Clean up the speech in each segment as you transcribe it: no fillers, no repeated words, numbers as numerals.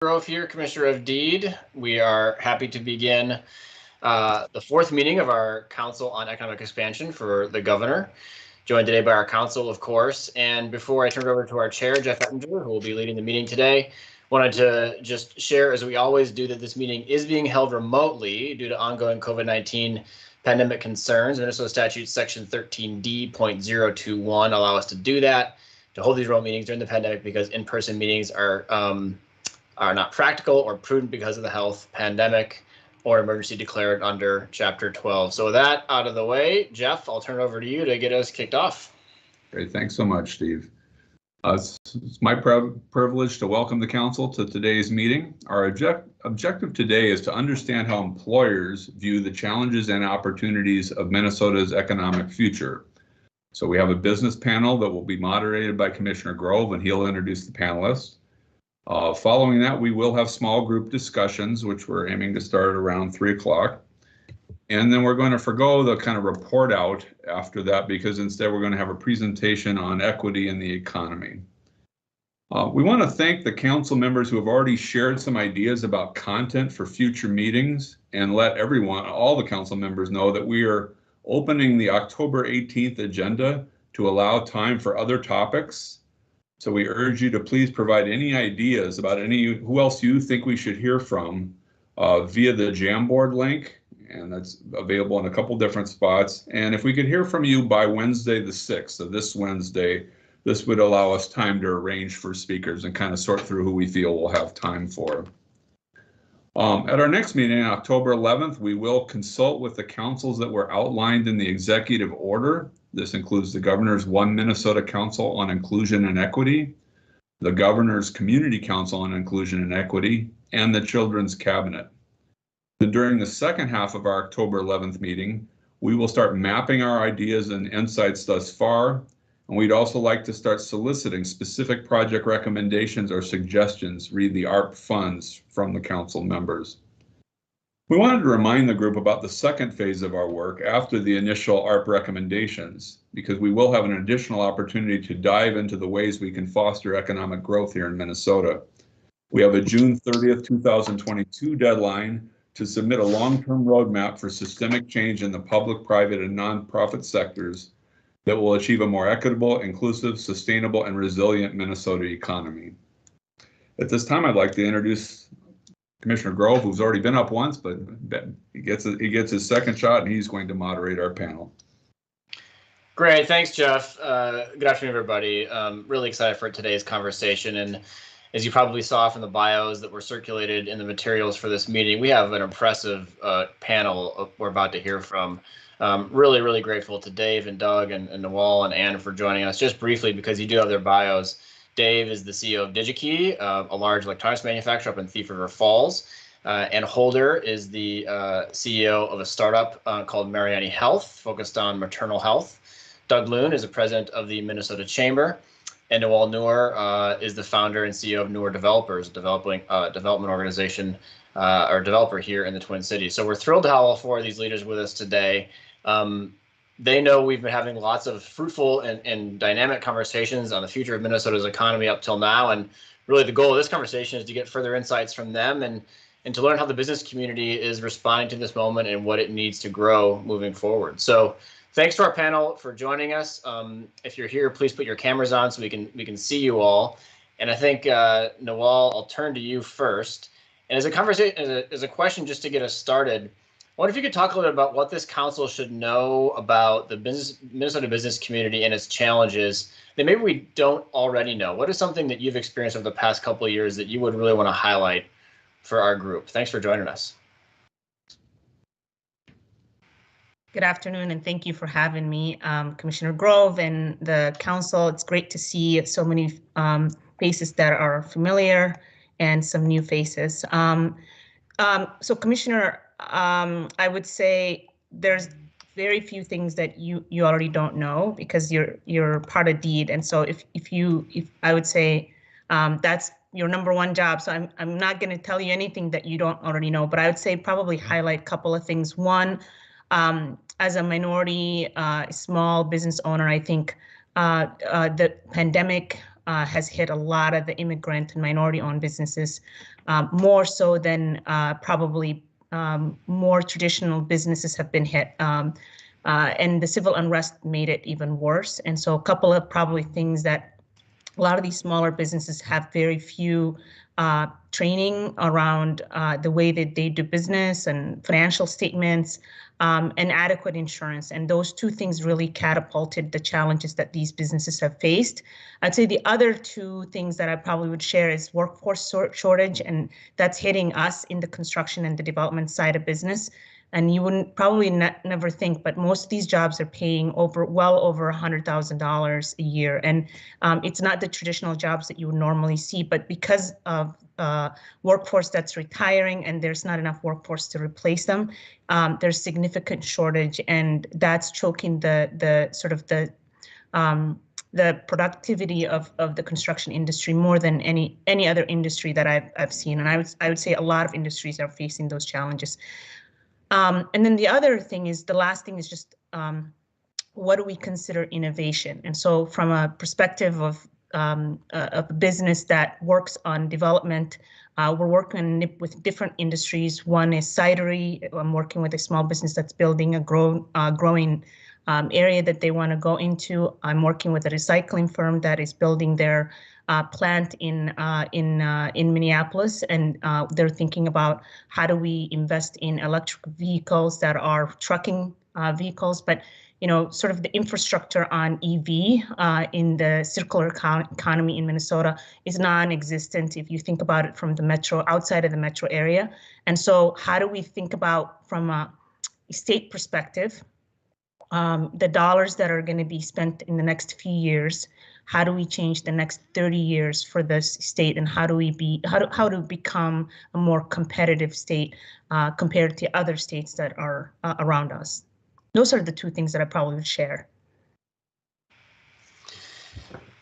Grove here, Commissioner of Deed. We are happy to begin the fourth meeting of our Council on Economic Expansion for the Governor, joined today by our council, of course. And before I turn it over to our chair, Jeff Ettinger, who will be leading the meeting today, wanted to just share, as we always do, that this meeting is being held remotely due to ongoing COVID-19 pandemic concerns. Minnesota Statute Section 13D.021 allow us to do that, to hold these remote meetings during the pandemic, because in-person meetings are not practical or prudent because of the health pandemic or emergency declared under Chapter 12. So with that out of the way, Jeff, I'll turn it over to you to get us kicked off. Great, thanks so much, Steve. It's my privilege to welcome the council to today's meeting. Our objective today is to understand how employers view the challenges and opportunities of Minnesota's economic future. So we have a business panel that will be moderated by Commissioner Grove, and he'll introduce the panelists. Following that, we will have small group discussions, which we're aiming to start around 3 o'clock. And then we're going to forgo the kind of report out after that, because instead we're going to have a presentation on equity in the economy. We want to thank the council members who have already shared some ideas about content for future meetings, and let everyone, all the council members, know that we are opening the October 18th agenda to allow time for other topics. So we urge you to please provide any ideas about who else you think we should hear from via the Jamboard link, and that's available in a couple different spots. And if we could hear from you by Wednesday the 6th, so this Wednesday, this would allow us time to arrange for speakers and kind of sort through who we feel we'll have time for. At our next meeting, October 11th, we will consult with the councils that were outlined in the executive order. This includes the Governor's One Minnesota Council on Inclusion and Equity, the Governor's Community Council on Inclusion and Equity, and the Children's Cabinet. And during the second half of our October 11th meeting, we will start mapping our ideas and insights thus far, and we'd also like to start soliciting specific project recommendations or suggestions, read the ARP funds, from the council members. We wanted to remind the group about the second phase of our work after the initial ARP recommendations, because we will have an additional opportunity to dive into the ways we can foster economic growth here in Minnesota. We have a June 30th, 2022 deadline to submit a long-term roadmap for systemic change in the public, private, and nonprofit sectors that will achieve a more equitable, inclusive, sustainable, and resilient Minnesota economy. At this time, I'd like to introduce Commissioner Grove, who's already been up once, but he gets his second shot, and he's going to moderate our panel. Great, thanks, Jeff. Good afternoon, everybody. Really excited for today's conversation. And as you probably saw from the bios that were circulated in the materials for this meeting, we have an impressive panel we're about to hear from. Really, really grateful to Dave and Doug and Nawal and Ann for joining us. Just briefly, because you do have their bios, Dave is the CEO of DigiKey, a large electronics manufacturer up in Thief River Falls. And Holder is the CEO of a startup called Mariani Health, focused on maternal health. Doug Loon is the president of the Minnesota Chamber. And Nawal Noor is the founder and CEO of Noor Developers, a development organization or developer here in the Twin Cities. So we're thrilled to have all four of these leaders with us today. They know we've been having lots of fruitful and dynamic conversations on the future of Minnesota's economy up till now. And really the goal of this conversation is to get further insights from them and to learn how the business community is responding to this moment and what it needs to grow moving forward. So thanks to our panel for joining us. If you're here, please put your cameras on so we can see you all. And I think, Nawal, I'll turn to you first. And as a question just to get us started, I wonder if you could talk a little bit about what this council should know about the Minnesota business community and its challenges that maybe we don't already know. What is something that you've experienced over the past couple of years that you would really want to highlight for our group? Thanks for joining us. Good afternoon, and thank you for having me, Commissioner Grove and the council. It's great to see so many faces that are familiar and some new faces. So Commissioner, I would say there's very few things that you already don't know because you're part of DEED, and so if I would say that's your number one job. So I'm not going to tell you anything that you don't already know, but I would say probably highlight a couple of things. One, as a minority small business owner, I think the pandemic has hit a lot of the immigrant and minority-owned businesses, more so than probably more traditional businesses have been hit. And the civil unrest made it even worse. And so a couple of probably things that a lot of these smaller businesses have very few training around the way that they do business and financial statements and adequate insurance. And those two things really catapulted the challenges that these businesses have faced. I'd say the other two things that I probably would share is workforce shortage, and that's hitting us in the construction and the development side of business. And you wouldn't probably never think, but most of these jobs are paying well over $100,000 a year. And it's not the traditional jobs that you would normally see, but because of workforce that's retiring and there's not enough workforce to replace them, there's significant shortage, and that's choking the productivity of the construction industry more than any other industry that I've seen. And I would say a lot of industries are facing those challenges. And then the other thing is, the last thing is just what do we consider innovation? And so from a perspective of a business that works on development, we're working with different industries. One is cidery. I'm working with a small business that's building a growing area that they want to go into. I'm working with a recycling firm that is building their plant in Minneapolis, and they're thinking about how do we invest in electric vehicles that are trucking vehicles, but sort of the infrastructure on EV in the circular economy in Minnesota is non-existent if you think about it from the metro, outside of the metro area. And so how do we think about, from a state perspective, the dollars that are going to be spent in the next few years? How do we change the next 30 years for this state, and how to become a more competitive state compared to other states that are around us? Those are the two things that I probably would share.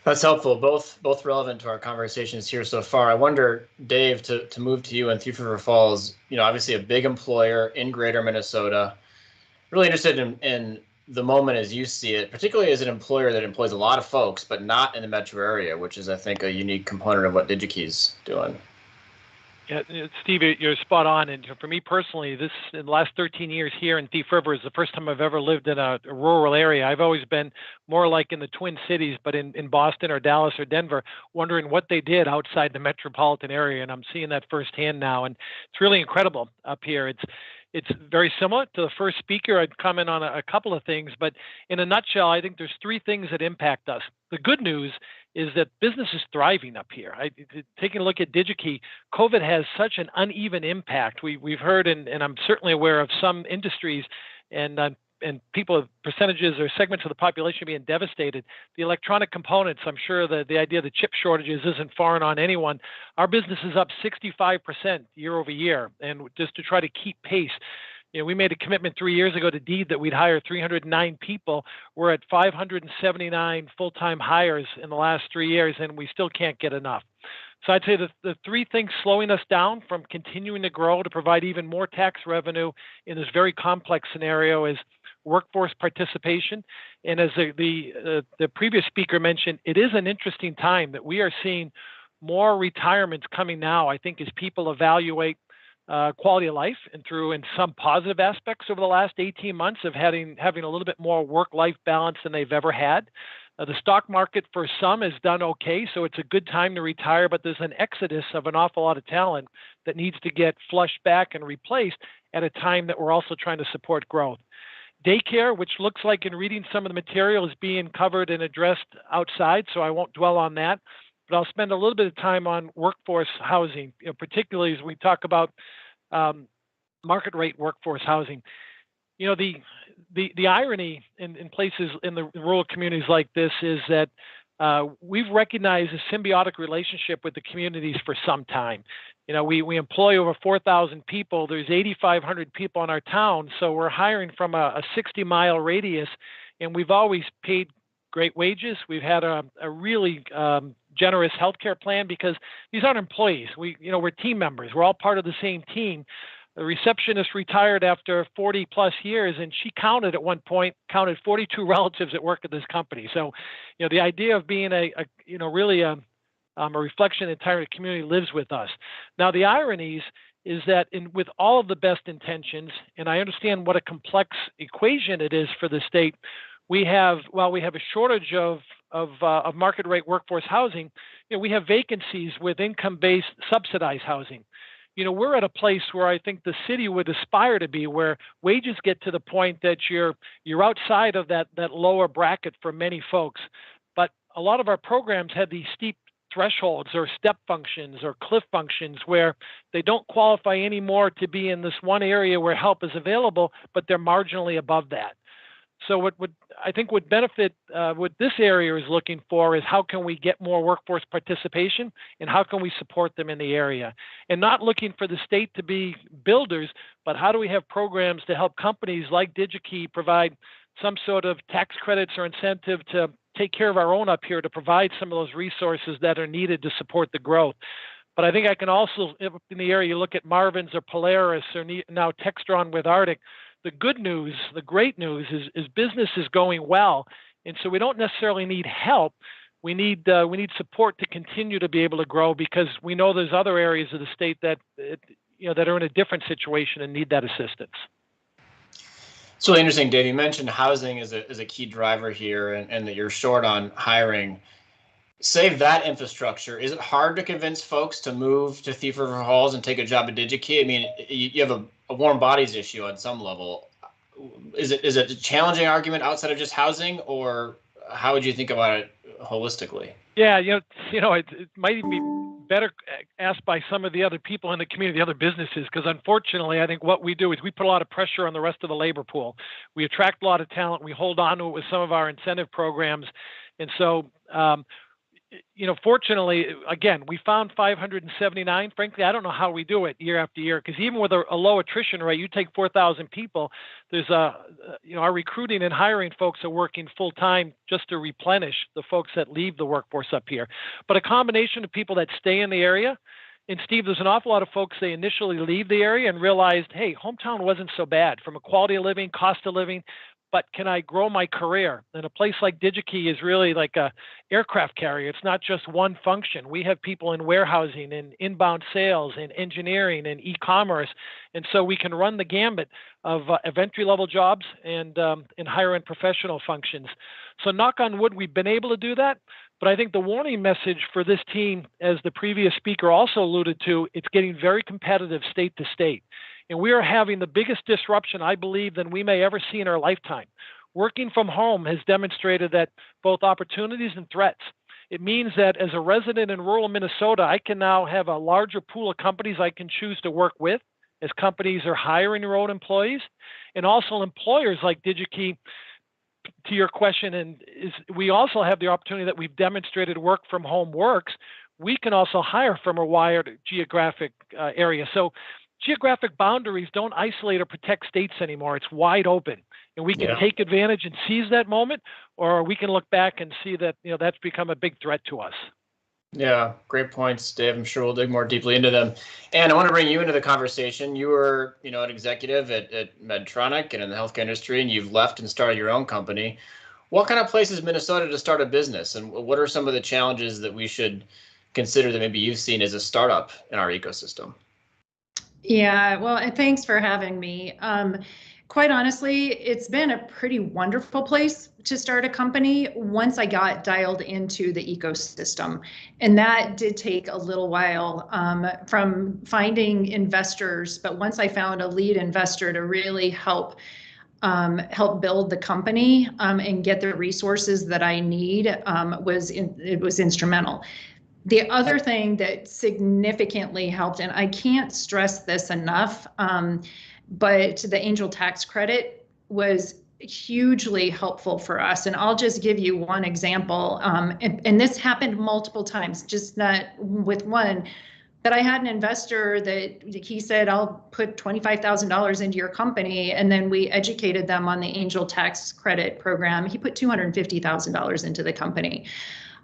That's helpful. Both relevant to our conversations here so far. I wonder, Dave, to move to you in Thief River Falls. Obviously a big employer in Greater Minnesota. Really interested in the moment as you see it, particularly as an employer that employs a lot of folks, but not in the metro area, which is, I think, a unique component of what DigiKey's doing. Yeah, Steve, you're spot on. And for me personally, in the last 13 years here in Thief River is the first time I've ever lived in a rural area. I've always been more like in the Twin Cities, but in Boston or Dallas or Denver, wondering what they did outside the metropolitan area. And I'm seeing that firsthand now. And it's really incredible up here. It's very similar to the first speaker. I'd comment on a couple of things, but in a nutshell, I think there's three things that impact us. The good news is that business is thriving up here. Taking a look at DigiKey, COVID has such an uneven impact. We've heard, and I'm certainly aware of some industries and people, percentages or segments of the population being devastated. The electronic components, I'm sure that the idea of the chip shortages isn't foreign on anyone. Our business is up 65% year over year, and just to try to keep pace. We made a commitment 3 years ago to DEED that we'd hire 309 people. We're at 579 full-time hires in the last 3 years, and we still can't get enough. So I'd say the three things slowing us down from continuing to grow to provide even more tax revenue in this very complex scenario is workforce participation. And as the previous speaker mentioned, it is an interesting time that we are seeing more retirements coming now, I think, as people evaluate quality of life and through in some positive aspects over the last 18 months of having a little bit more work-life balance than they've ever had. The stock market for some has done okay, so it's a good time to retire, but there's an exodus of an awful lot of talent that needs to get flushed back and replaced at a time that we're also trying to support growth. Daycare, which looks like in reading some of the material is being covered and addressed outside, so I won't dwell on that. But I'll spend a little bit of time on workforce housing, particularly as we talk about market rate workforce housing. The irony in places in the rural communities like this is that we've recognized a symbiotic relationship with the communities for some time. We employ over 4,000 people. There's 8,500 people in our town, so we're hiring from a 60-mile radius, and we've always paid great wages. We've had a really generous healthcare plan because these aren't employees. We're team members. We're all part of the same team. The receptionist retired after 40 plus years, and she at one point counted 42 relatives that work at this company. So, the idea of being really a reflection of the entire community lives with us. Now, the ironies is that with all of the best intentions, and I understand what a complex equation it is for the state, while we have a shortage of market rate workforce housing, we have vacancies with income-based subsidized housing. We're at a place where I think the city would aspire to be, where wages get to the point that you're outside of that lower bracket for many folks. But a lot of our programs have these steep thresholds or step functions or cliff functions where they don't qualify anymore to be in this one area where help is available, but they're marginally above that. So what benefit what this area is looking for is how can we get more workforce participation and how can we support them in the area, and not looking for the state to be builders, but how do we have programs to help companies like DigiKey provide some sort of tax credits or incentive to take care of our own up here to provide some of those resources that are needed to support the growth. But I think I can also, in the area, you look at Marvin's or Polaris or now Textron with Arctic. The good news, the great news is business is going well. And so we don't necessarily need help. We need support to continue to be able to grow, because we know there's other areas of the state that are in a different situation and need that assistance. It's really interesting, Dave. You mentioned housing is a key driver here, and that you're short on hiring. Save that infrastructure. Is it hard to convince folks to move to Thief River Falls and take a job at DigiKey? I mean, you have a warm bodies issue on some level. Is it a challenging argument outside of just housing, or how would you think about it holistically? Yeah, it might even be better asked by some of the other people in the community, the other businesses, because unfortunately, I think what we do is we put a lot of pressure on the rest of the labor pool. We attract a lot of talent. We hold on to it with some of our incentive programs, and so. Fortunately, again, we found 579. Frankly, I don't know how we do it year after year, because even with a low attrition rate, you take 4,000 people, there's our recruiting and hiring folks are working full time just to replenish the folks that leave the workforce up here. But a combination of people that stay in the area. And Steve, there's an awful lot of folks, they initially leave the area and realized, hey, hometown wasn't so bad from a quality of living, cost of living, but can I grow my career? And a place like DigiKey is really like a aircraft carrier. It's not just one function. We have people in warehousing and inbound sales and engineering and e-commerce. And so we can run the gambit of entry-level jobs and higher-end professional functions. So knock on wood, we've been able to do that. But I think the warning message for this team, as the previous speaker also alluded to, it's getting very competitive state to state. And we are having the biggest disruption, I believe, than we may ever see in our lifetime. Working from home has demonstrated that both opportunities and threats. It means that as a resident in rural Minnesota, I can now have a larger pool of companies I can choose to work with as companies are hiring their own employees. And also employers like DigiKey, to your question, we also have the opportunity that we've demonstrated work from home works. We can also hire from a wired geographic area. So geographic boundaries don't isolate or protect states anymore. It's wide open, and we can take advantage and seize that moment, or we can look back and see that that's become a big threat to us. Yeah, great points, Dave. I'm sure we'll dig more deeply into them. And I want to bring you into the conversation. You were, an executive at Medtronic and in the healthcare industry, and you've left and started your own company. What kind of place is Minnesota to start a business, and what are some of the challenges that we should consider that maybe you've seen as a startup in our ecosystem? Yeah, well, and thanks for having me. Quite honestly, it's been a pretty wonderful place to start a company once I got dialed into the ecosystem. And that did take a little while from finding investors. But once I found a lead investor to really help build the company and get the resources that I need, it was instrumental. The other thing that significantly helped, and I can't stress this enough, but the Angel Tax Credit was hugely helpful for us. And I'll just give you one example. And this happened multiple times, just not with one. But I had an investor that he said, I'll put $25,000 into your company. And then we educated them on the Angel Tax Credit program. He put $250,000 into the company.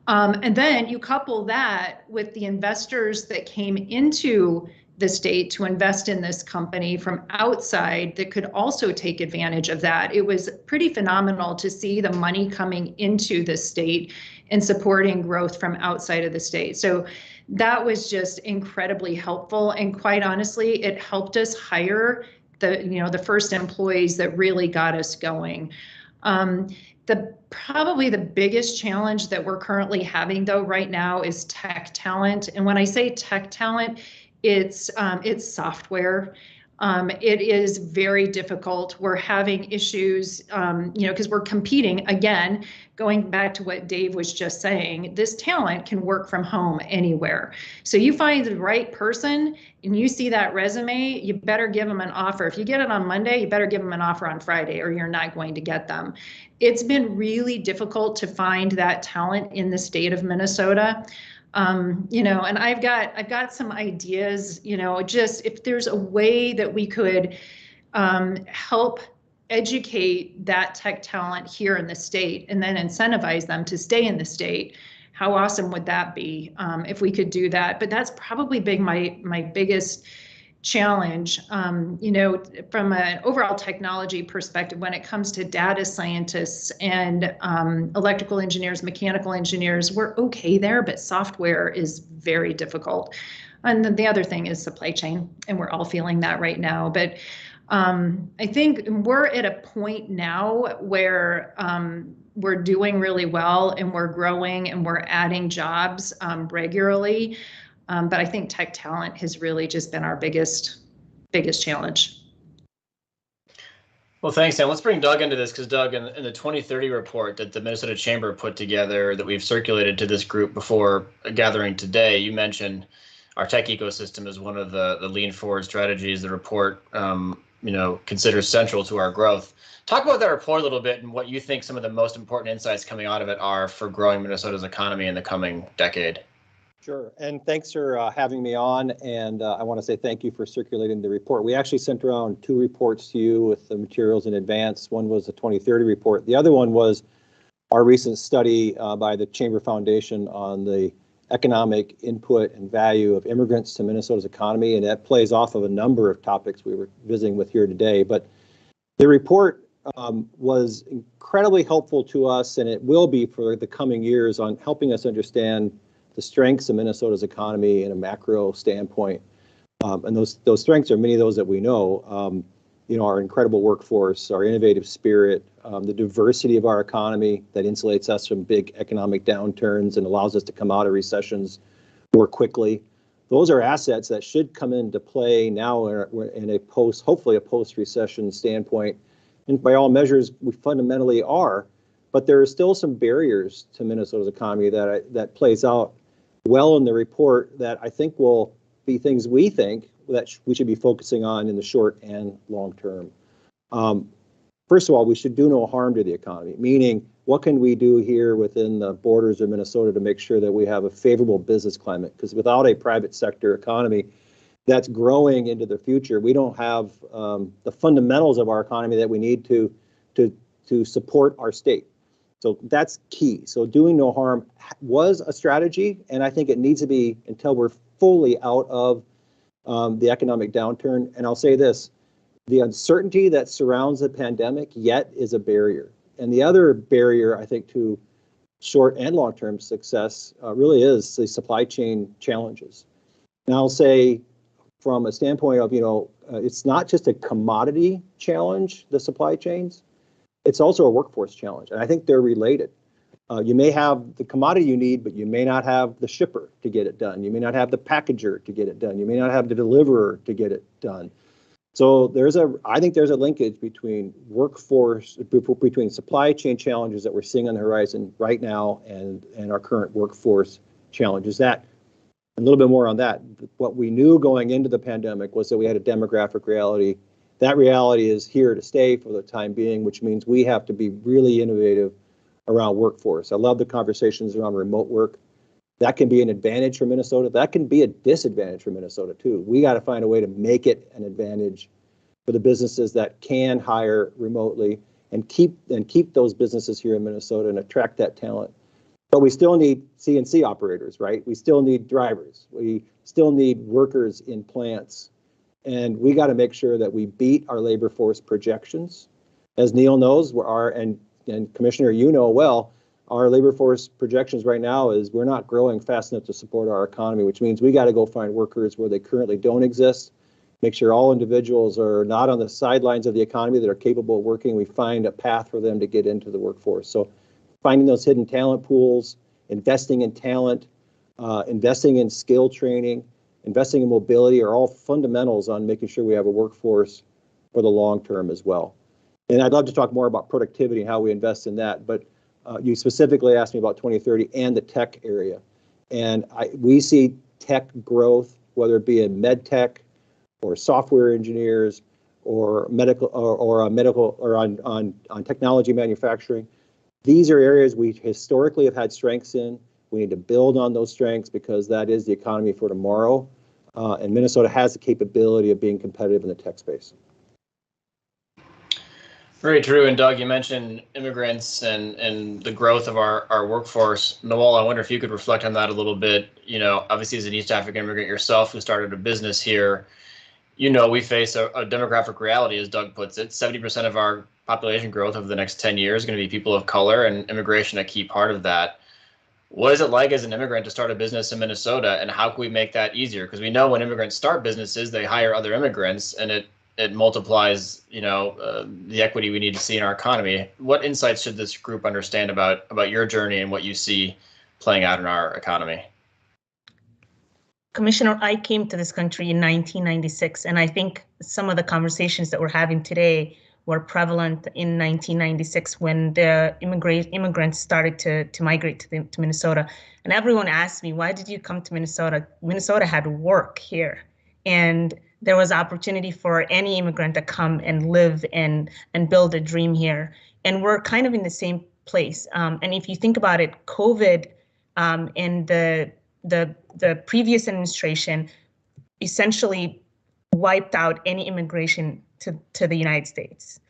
And then you couple that with the investors that came into the state to invest in this company from outside that could also take advantage of that. It was pretty phenomenal to see the money coming into the state and supporting growth from outside of the state. So that was just incredibly helpful. And quite honestly, it helped us hire the first employees that really got us going. Probably the biggest challenge that we're currently having though right now is tech talent. And when I say tech talent, it's software. It is very difficult. We're having issues, because we're competing again, going back to what Dave was just saying, this talent can work from home anywhere. So you find the right person and you see that resume, you better give them an offer. If you get it on Monday, you better give them an offer on Friday or you're not going to get them. It's been really difficult to find that talent in the state of Minnesota. And I've got some ideas, just if there's a way that we could help educate that tech talent here in the state and then incentivize them to stay in the state, how awesome would that be if we could do that? But that's probably my biggest challenge, from an overall technology perspective, when it comes to data scientists and electrical engineers, mechanical engineers, we're okay there, but software is very difficult. And then the other thing is supply chain, and we're all feeling that right now. But I think we're at a point now where we're doing really well and we're growing and we're adding jobs regularly. But I think tech talent has really just been our biggest challenge. Well, thanks, Sam. Let's bring Doug into this because Doug, in the 2030 report that the Minnesota Chamber put together that we've circulated to this group before gathering today, you mentioned our tech ecosystem is one of the lean forward strategies the report considers central to our growth. Talk about that report a little bit and what you think some of the most important insights coming out of it are for growing Minnesota's economy in the coming decade. Sure, and thanks for having me on, and I want to say thank you for circulating the report. We actually sent around 2 reports to you with the materials in advance. One was the 2030 report. The other one was our recent study by the Chamber Foundation on the economic input and value of immigrants to Minnesota's economy, and that plays off of a number of topics we were visiting with here today. But the report was incredibly helpful to us, and it will be for the coming years on helping us understand the strengths of Minnesota's economy in a macro standpoint. And those strengths are many of those that we know, our incredible workforce, our innovative spirit, the diversity of our economy that insulates us from big economic downturns and allows us to come out of recessions more quickly. Those are assets that should come into play now in a hopefully a post-recession standpoint. And by all measures, we fundamentally are, but there are still some barriers to Minnesota's economy that plays out well in the report that I think will be things we think that we should be focusing on in the short and long term. First of all, we should do no harm to the economy, meaning what can we do here within the borders of Minnesota to make sure that we have a favorable business climate? Because without a private sector economy that's growing into the future, we don't have the fundamentals of our economy that we need to support our state. So that's key. So doing no harm was a strategy, and I think it needs to be until we're fully out of the economic downturn. And I'll say this, the uncertainty that surrounds the pandemic yet is a barrier. And the other barrier, I think, to short and long-term success really is the supply chain challenges. And I'll say from a standpoint of, it's not just a commodity challenge, the supply chains, it's also a workforce challenge. And I think they're related. You may have the commodity you need, but you may not have the shipper to get it done. You may not have the packager to get it done. You may not have the deliverer to get it done. So I think there's a linkage between between supply chain challenges that we're seeing on the horizon right now and our current workforce challenges. That, a little bit more on that. What we knew going into the pandemic was that we had a demographic reality. That reality is here to stay for the time being, which means we have to be really innovative around workforce. I love the conversations around remote work. That can be an advantage for Minnesota. That can be a disadvantage for Minnesota too. We got to find a way to make it an advantage for the businesses that can hire remotely and keep those businesses here in Minnesota and attract that talent. But we still need CNC operators, right? We still need drivers. We still need workers in plants. And we got to make sure that we beat our labor force projections. As Neil knows, and Commissioner, you know well, our labor force projections right now is we're not growing fast enough to support our economy, which means we got to go find workers where they currently don't exist, make sure all individuals are not on the sidelines of the economy, that are capable of working. We find a path for them to get into the workforce. So finding those hidden talent pools, investing in talent, investing in skill training, investing in mobility are all fundamentals on making sure we have a workforce for the long term as well. And I'd love to talk more about productivity and how we invest in that, but you specifically asked me about 2030 and the tech area. And we see tech growth, whether it be in med tech or software engineers or medical or on technology manufacturing. These are areas we historically have had strengths in. We need to build on those strengths because that is the economy for tomorrow. And Minnesota has the capability of being competitive in the tech space. Very true. And Doug, you mentioned immigrants and the growth of our workforce. Nawal, I wonder if you could reflect on that a little bit. You know, obviously as an East African immigrant yourself who started a business here, you know, we face a demographic reality, as Doug puts it. 70% of our population growth over the next 10 years is going to be people of color, and immigration a key part of that. What is it like as an immigrant to start a business in Minnesota, and how can we make that easier? Because we know when immigrants start businesses, they hire other immigrants, and it multiplies, you know, the equity we need to see in our economy. What insights should this group understand about your journey and what you see playing out in our economy? Commissioner, I came to this country in 1996, and I think some of the conversations that we're having today were prevalent in 1996 when the immigrants started to migrate to Minnesota. And everyone asked me, why did you come to Minnesota? Minnesota had work here, and there was opportunity for any immigrant to come and live and build a dream here. And we're kind of in the same place. And if you think about it, COVID and the previous administration essentially wiped out any immigration to the United States.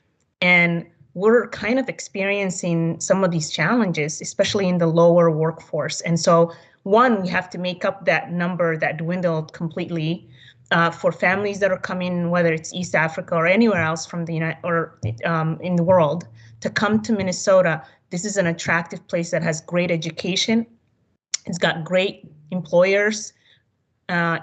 And we're kind of experiencing some of these challenges, especially in the lower workforce. And so, one, we have to make up that number that dwindled completely for families that are coming, whether it's East Africa or anywhere else from the in the world, to come to Minnesota. This is an attractive place that has great education. It's got great employers.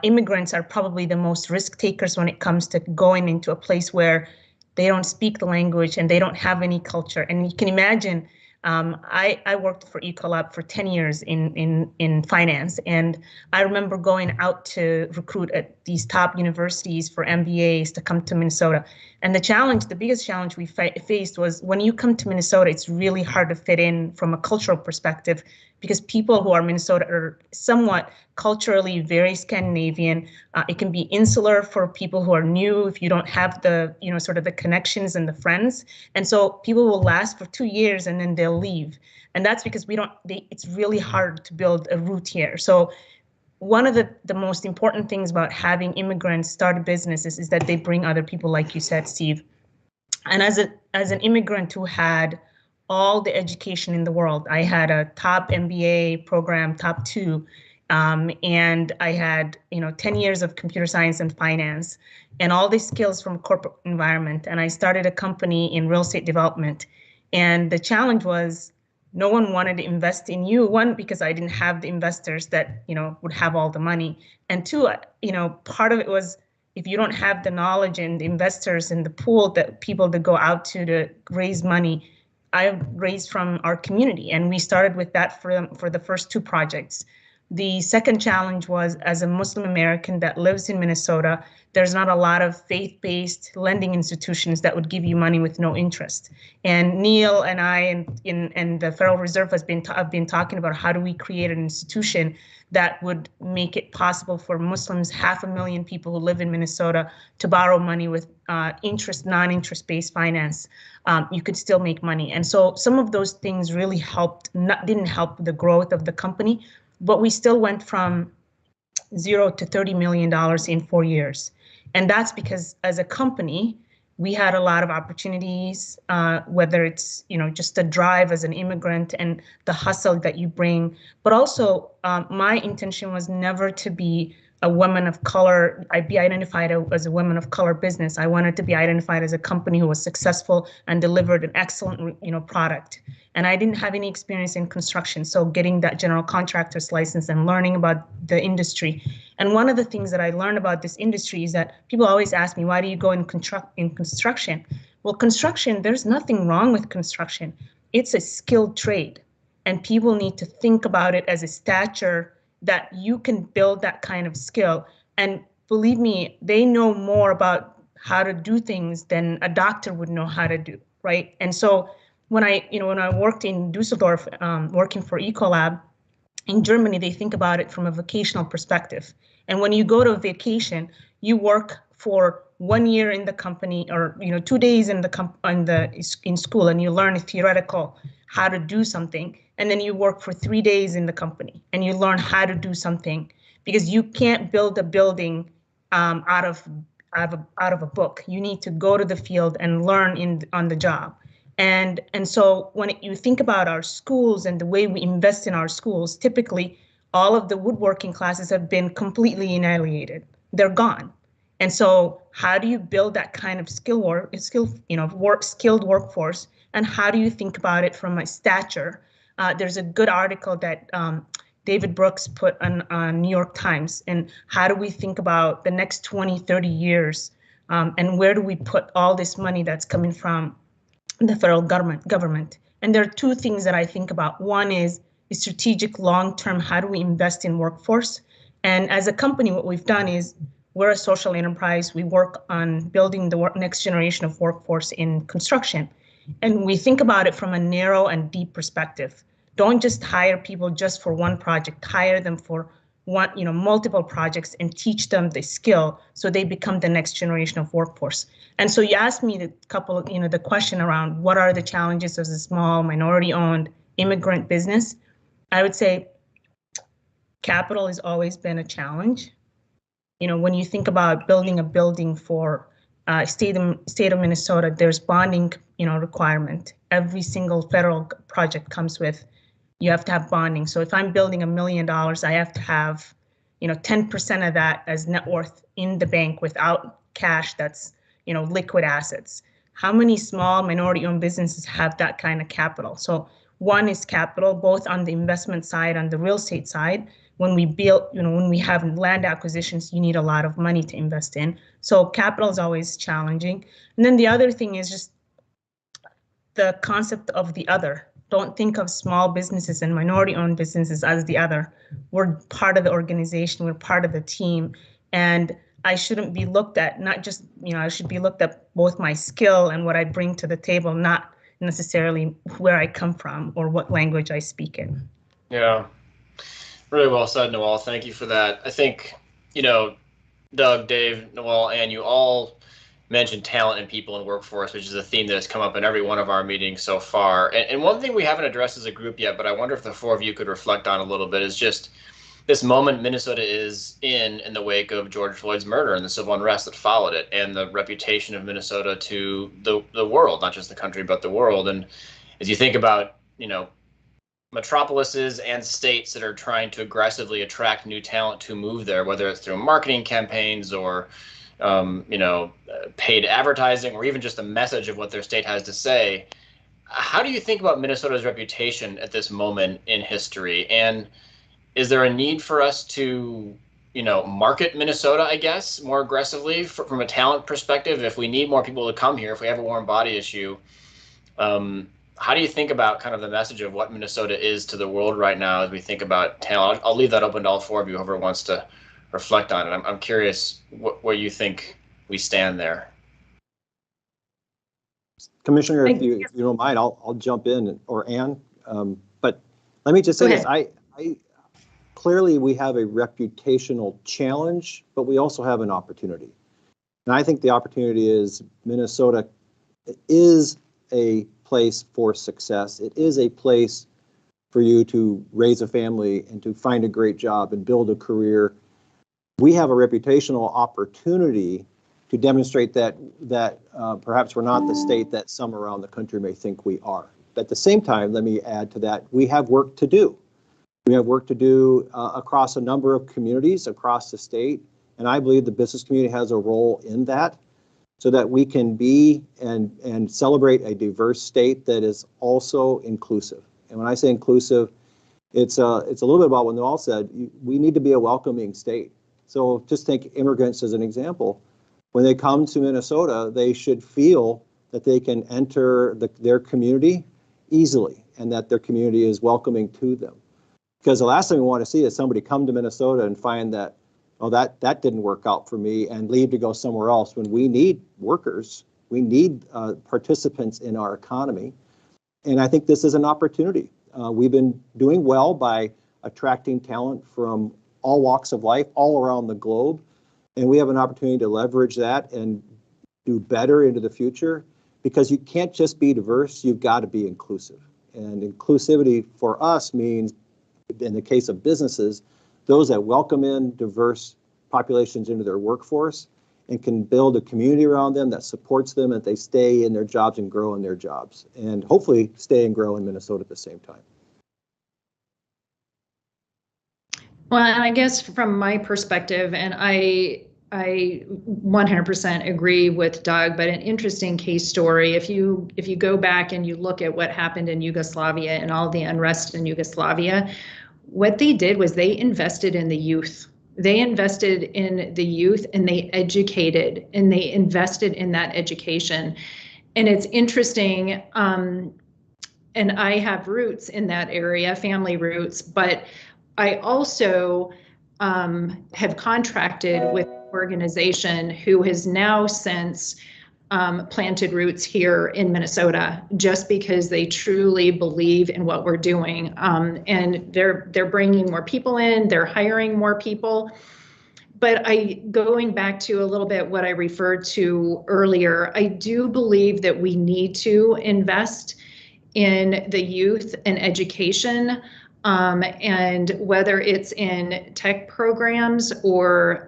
Immigrants are probably the most risk takers when it comes to going into a place where they don't speak the language and they don't have any culture. And you can imagine, I worked for Ecolab for 10 years in finance, and I remember going out to recruit at these top universities for MBAs to come to Minnesota. And the biggest challenge we faced was when you come to Minnesota, it's really hard to fit in from a cultural perspective, because people who are Minnesota are somewhat culturally very Scandinavian. It can be insular for people who are new if you don't have the, sort of the connections and the friends. And so people will last for 2 years and then they'll leave. And that's because it's really hard to build a root here. So one of the most important things about having immigrants start businesses is that they bring other people, like you said, Steve. And as an immigrant who had all the education in the world, I had a top MBA program, top 2, and I had 10 years of computer science and finance, and all these skills from corporate environment. And I started a company in real estate development, and the challenge was, no one wanted to invest in you. One, because I didn't have the investors that, would have all the money. And two, part of it was, if you don't have the knowledge and the investors in the pool that people to go out to raise money, I raised from our community. And we started with that for the first 2 projects. The second challenge was, as a Muslim American that lives in Minnesota, there's not a lot of faith-based lending institutions that would give you money with no interest. And Neil and I and the Federal Reserve have been talking about how do we create an institution that would make it possible for Muslims, 500,000 people who live in Minnesota, to borrow money with non-interest-based finance. You could still make money. And so some of those things really didn't help the growth of the company, but we still went from $0 to $30 million in 4 years. And that's because as a company, we had a lot of opportunities, whether it's, just the drive as an immigrant and the hustle that you bring. But also, my intention was never to be a woman of color, I'd be identified as a woman of color business. I wanted to be identified as a company who was successful and delivered an excellent, product. And I didn't have any experience in construction, so getting that general contractor's license and learning about the industry. And one of the things that I learned about this industry is that people always ask me, why do you go in construction? Well, construction, there's nothing wrong with construction. It's a skilled trade, and people need to think about it as a stature that you can build that kind of skill. And believe me, they know more about how to do things than a doctor would know how to do, right? And so when I worked in Dusseldorf, working for Ecolab in Germany, they think about it from a vocational perspective. And when you go to a vacation, you work for 1 year in the company, or 2 days in school, and you learn theoretical how to do something, and then you work for 3 days in the company and you learn how to do something, because you can't build a building out of a book. You need to go to the field and learn on the job. And so when you think about our schools and the way we invest in our schools, typically all of the woodworking classes have been completely annihilated. They're gone. And so how do you build that kind of skilled workforce? And how do you think about it from a stature? There's a good article that David Brooks put on New York Times. And how do we think about the next 20, 30 years? And where do we put all this money that's coming from the federal government? And there are two things that I think about. One is strategic long-term, how do we invest in workforce? And as a company, what we've done is we're a social enterprise. We work on building the next generation of workforce in construction. And we think about it from a narrow and deep perspective. Don't just hire people just for one project, hire them for multiple projects and teach them the skill so they become the next generation of workforce. And so you asked me the question around what are the challenges as a small minority-owned immigrant business. I would say capital has always been a challenge. When you think about building a building for state of Minnesota, there's bonding, requirement. Every single federal project comes with, you have to have bonding. So if I'm building $1 million, I have to have, 10% of that as net worth in the bank without cash that's, liquid assets. How many small minority-owned businesses have that kind of capital? So one is capital, both on the investment side, on the real estate side. When we build, when we have land acquisitions, you need a lot of money to invest in. So capital is always challenging. And then the other thing is just the concept of the other. Don't think of small businesses and minority-owned businesses as the other. We're part of the organization, we're part of the team. And I shouldn't be looked at, not just, I should be looked at both my skill and what I bring to the table, not necessarily where I come from or what language I speak in. Yeah. Really well said, Noelle. Thank you for that. I think, Doug, Dave, Noelle, and you all mentioned talent and people and workforce, which is a theme that has come up in every one of our meetings so far. And one thing we haven't addressed as a group yet, but I wonder if the four of you could reflect on a little bit, is just this moment Minnesota is in the wake of George Floyd's murder and the civil unrest that followed it, and the reputation of Minnesota to the world, not just the country, but the world. And as you think about, metropolises and states that are trying to aggressively attract new talent to move there, whether it's through marketing campaigns or paid advertising, or even just a message of what their state has to say. How do you think about Minnesota's reputation at this moment in history? And is there a need for us to, market Minnesota, I guess, more aggressively from a talent perspective? If we need more people to come here, if we have a warm body issue, how do you think about kind of the message of what Minnesota is to the world right now as we think about talent? I'll leave that open to all four of you, whoever wants to reflect on it. I'm curious where you think we stand there. Commissioner, if you don't mind, I'll jump in, or Ann. But let me just say this: I clearly we have a reputational challenge, but we also have an opportunity. And I think the opportunity is Minnesota is a place for success. It is a place for you to raise a family and to find a great job and build a career. We have a reputational opportunity to demonstrate that perhaps we're not the state that some around the country may think we are. But at the same time, let me add to that, we have work to do. We have work to do across a number of communities across the state. And I believe the business community has a role in that, so that we can be and celebrate a diverse state that is also inclusive. And when I say inclusive, it's a little bit about what Noel said. We need to be a welcoming state. So just take immigrants as an example. When they come to Minnesota, they should feel that they can enter their community easily and that their community is welcoming to them. Because the last thing we want to see is somebody come to Minnesota and find that, oh, that didn't work out for me, and leave to go somewhere else, when we need workers, we need participants in our economy. And I think this is an opportunity. We've been doing well by attracting talent from all walks of life, all around the globe. And we have an opportunity to leverage that and do better into the future, because you can't just be diverse, you've got to be inclusive. And inclusivity for us means, in the case of businesses, those that welcome in diverse populations into their workforce and can build a community around them that supports them, and they stay in their jobs and grow in their jobs, and hopefully stay and grow in Minnesota at the same time. Well, and I guess from my perspective, and I 100% agree with Doug, but an interesting case story. If you go back and you look at what happened in Yugoslavia and all the unrest in Yugoslavia, what they did was they invested in the youth. They invested in the youth, and they educated, and they invested in that education. And it's interesting, and I have roots in that area, family roots, but I also have contracted with an organization who has now since planted roots here in Minnesota, just because they truly believe in what we're doing. And they're bringing more people in, they're hiring more people. But going back to a little bit what I referred to earlier, I do believe that we need to invest in the youth and education. And whether it's in tech programs or,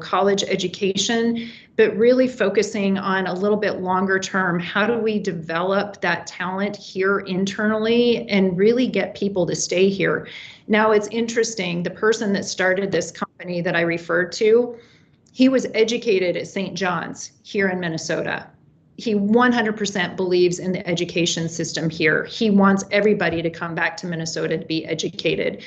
college education, but really focusing on a little bit longer term, how do we develop that talent here internally and really get people to stay here? Now, it's interesting, the person that started this company that I referred to, he was educated at St. John's here in Minnesota. He 100% believes in the education system here. He wants everybody to come back to Minnesota to be educated.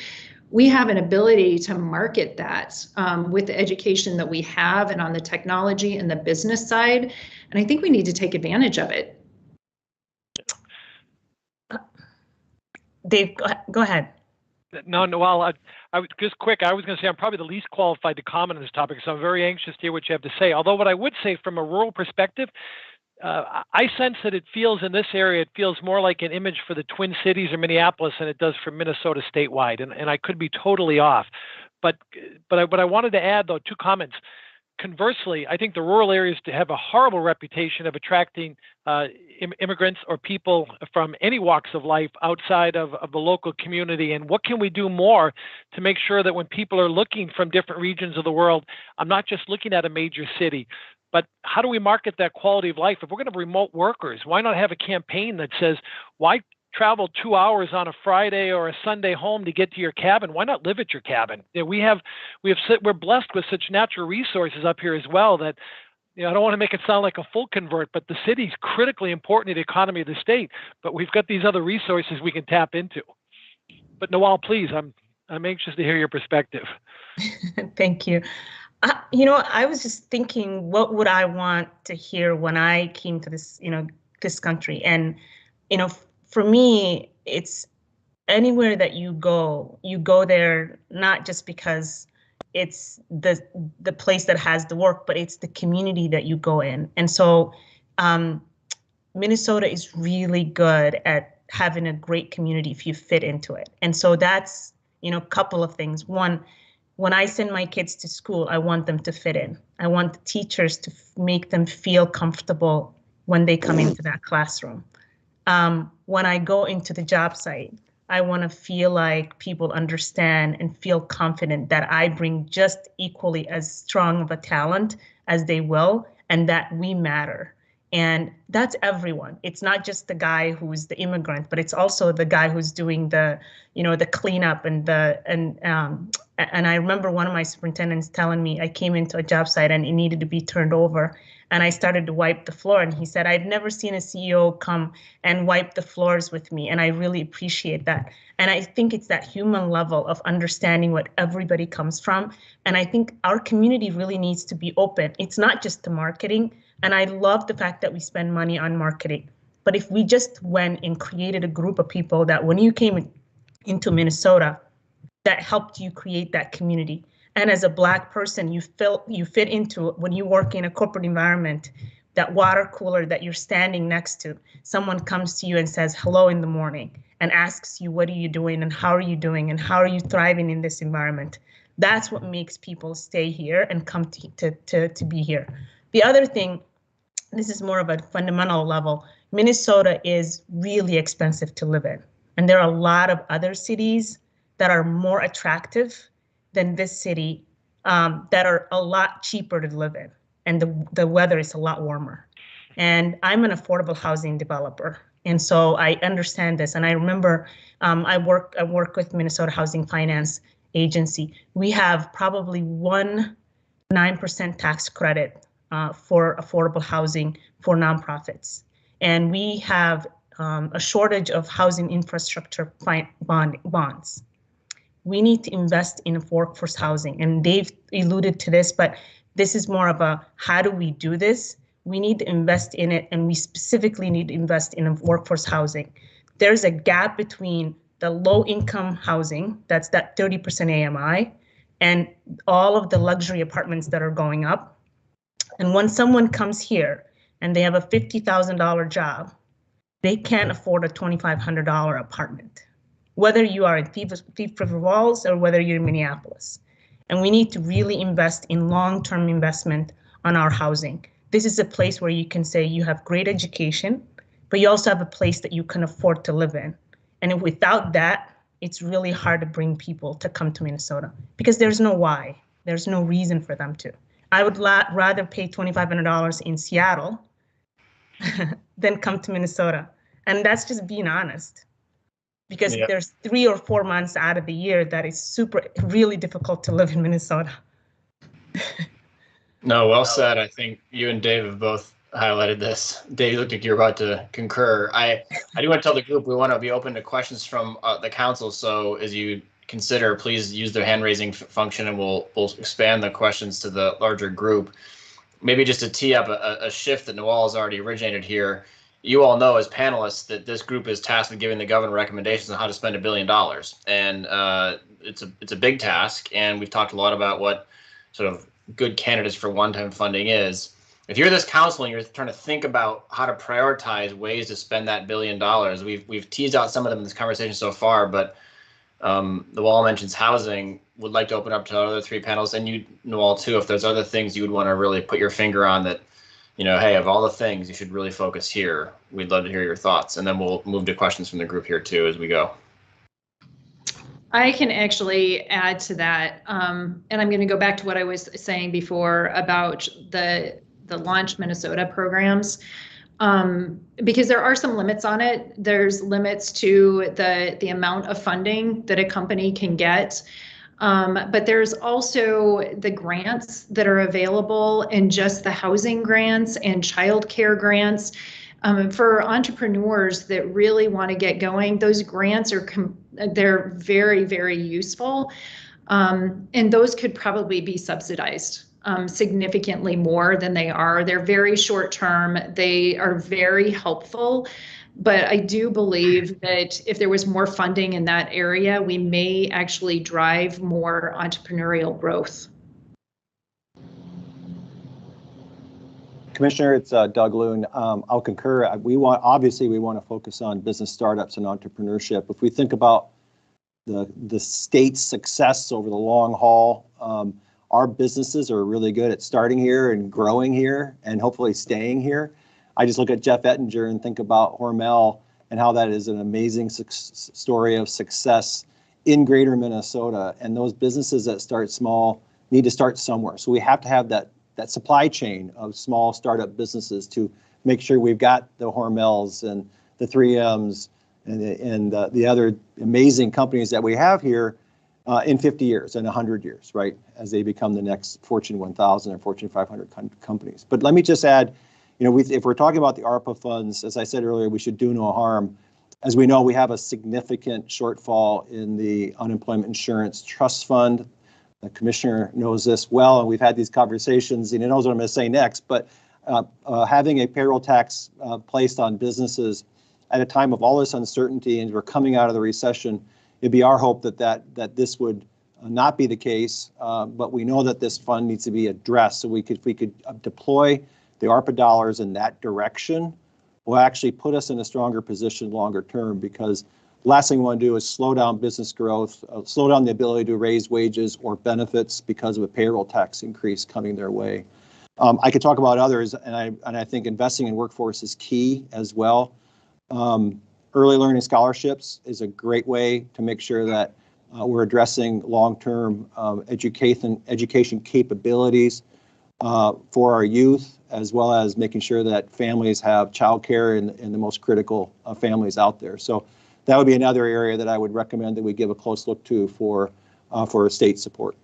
We have an ability to market that with the education that we have, and on the technology and the business side. And I think we need to take advantage of it. Dave, go ahead. No, well, I was just quick. I was going to say I'm probably the least qualified to comment on this topic, so I'm very anxious to hear what you have to say. Although what I would say from a rural perspective, I sense that it feels in this area, it feels more like an image for the Twin Cities or Minneapolis than it does for Minnesota statewide. And I could be totally off. But what I wanted to add, though, 2 comments. Conversely, I think the rural areas have a horrible reputation of attracting immigrants or people from any walks of life outside of the local community. And what can we do more to make sure that when people are looking from different regions of the world, I'm not just looking at a major city, but how do we market that quality of life? If we're going to have remote workers, why not have a campaign that says, why travel 2 hours on a Friday or a Sunday home to get to your cabin? Why not live at your cabin? We're blessed with such natural resources up here as well that, I don't want to make it sound like a full convert, but the city's critically important to the economy of the state. But we've got these other resources we can tap into. But Noel, please, I'm anxious to hear your perspective. Thank you. I was just thinking, what would I want to hear when I came to this, this country? And, for me, it's anywhere that you go there, not just because it's the place that has the work, but it's the community that you go in. And so Minnesota is really good at having a great community if you fit into it. And so that's, a couple of things. One, when I send my kids to school, I want them to fit in. I want the teachers to make them feel comfortable when they come into that classroom. When I go into the job site, I want to feel like people understand and feel confident that I bring just equally as strong of a talent as they will, and that we matter. And that's everyone. It's not just the guy who's the immigrant, but it's also the guy who's doing the, the cleanup and I remember one of my superintendents telling me I came into a job site and it needed to be turned over. And I started to wipe the floor. And he said, I've never seen a CEO come and wipe the floors with me. And I really appreciate that. And I think it's that human level of understanding what everybody comes from. And I think our community really needs to be open. It's not just the marketing. And I love the fact that we spend money on marketing. But if we just went and created a group of people that when you came into Minnesota, that helped you create that community. And as a Black person, you fit into it when you work in a corporate environment, that water cooler that you're standing next to, someone comes to you and says hello in the morning and asks you, what are you doing and how are you doing and how are you thriving in this environment? That's what makes people stay here and come to be here. The other thing, this is more of a fundamental level, Minnesota is really expensive to live in. And there are a lot of other cities that are more attractive than this city, that are a lot cheaper to live in, and the weather is a lot warmer. And I'm an affordable housing developer, and so I understand this. And I remember I work with Minnesota Housing Finance Agency. We have probably 9% tax credit for affordable housing for nonprofits, and we have a shortage of housing infrastructure bonds. We need to invest in workforce housing, and Dave alluded to this, but this is more of a, how do we do this? We need to invest in it, and we specifically need to invest in workforce housing. There's a gap between the low-income housing, that's that 30% AMI, and all of the luxury apartments that are going up. And when someone comes here and they have a $50,000 job, they can't afford a $2,500 apartment, whether you are in Thief River Falls or whether you're in Minneapolis. And we need to really invest in long-term investment on our housing. This is a place where you can say you have great education, but you also have a place that you can afford to live in. And without that, it's really hard to bring people to come to Minnesota because there's no why. There's no reason for them to. I would rather pay $2,500 in Seattle than come to Minnesota. And that's just being honest. Because there's 3 or 4 months out of the year that is really difficult to live in Minnesota. No, well said. I think you and Dave have both highlighted this. Dave, you looked like you're about to concur. I do want to tell the group we want to be open to questions from the council. So as you consider, please use the hand raising function, and we'll expand the questions to the larger group. Maybe just to tee up a shift that Nawal has already originated here. You all know as panelists that this group is tasked with giving the governor recommendations on how to spend $1 billion. And it's a big task. And we've talked a lot about what sort of good candidates for one-time funding is. If you're this council and you're trying to think about how to prioritize ways to spend that $1 billion, we've teased out some of them in this conversation so far, but Nawal mentions housing. Would like to open up to other 3 panels, and you, Nawal, too, if there's other things you would want to really put your finger on that, hey, of all the things, you should really focus here. We'd love to hear your thoughts. And then we'll move to questions from the group here, too, as we go. I can actually add to that. And I'm going to go back to what I was saying before about the Launch Minnesota programs, because there are some limits on it. There's limits to the amount of funding that a company can get. But there's also the grants that are available, and just the housing grants and childcare grants. For entrepreneurs that really want to get going, those grants they're very, very useful. And those could probably be subsidized significantly more than they are. They're very short term. They are very helpful. But I do believe that if there was more funding in that area, we may actually drive more entrepreneurial growth. Commissioner, it's Doug Loon. I'll concur. Obviously we want to focus on business startups and entrepreneurship. If we think about the state's success over the long haul, our businesses are really good at starting here and growing here and hopefully staying here. I just look at Jeff Ettinger and think about Hormel and how that is an amazing story of success in greater Minnesota. And those businesses that start small need to start somewhere. So we have to have that supply chain of small startup businesses to make sure we've got the Hormels and the 3Ms and the other amazing companies that we have here in 50 years and 100 years, right, as they become the next Fortune 1000 or Fortune 500 companies. But let me just add, if we're talking about the ARPA funds, as I said earlier, we should do no harm. As we know, we have a significant shortfall in the Unemployment Insurance Trust Fund. The commissioner knows this well, and we've had these conversations, and he knows what I'm going to say next. But having a payroll tax placed on businesses at a time of all this uncertainty, and we're coming out of the recession, it'd be our hope that this would not be the case. But we know that this fund needs to be addressed. So if we could deploy the ARPA dollars in that direction, will actually put us in a stronger position longer term, because the last thing we want to do is slow down business growth, slow down the ability to raise wages or benefits because of a payroll tax increase coming their way. I could talk about others, and I think investing in workforce is key as well. Early learning scholarships is a great way to make sure that we're addressing long-term education capabilities for our youth, as well as making sure that families have childcare in the most critical families out there. So that would be another area that I would recommend that we give a close look to for state support.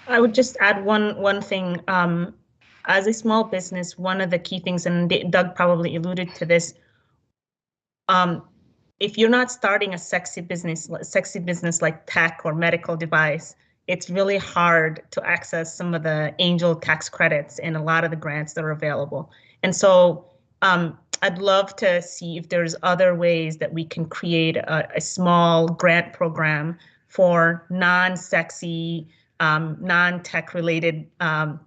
I would just add one thing. As a small business, one of the key things, and Doug probably alluded to this, if you're not starting a sexy business like tech or medical device, it's really hard to access some of the angel tax credits and a lot of the grants that are available. And so I'd love to see if there's other ways that we can create a small grant program for non-sexy, non-tech related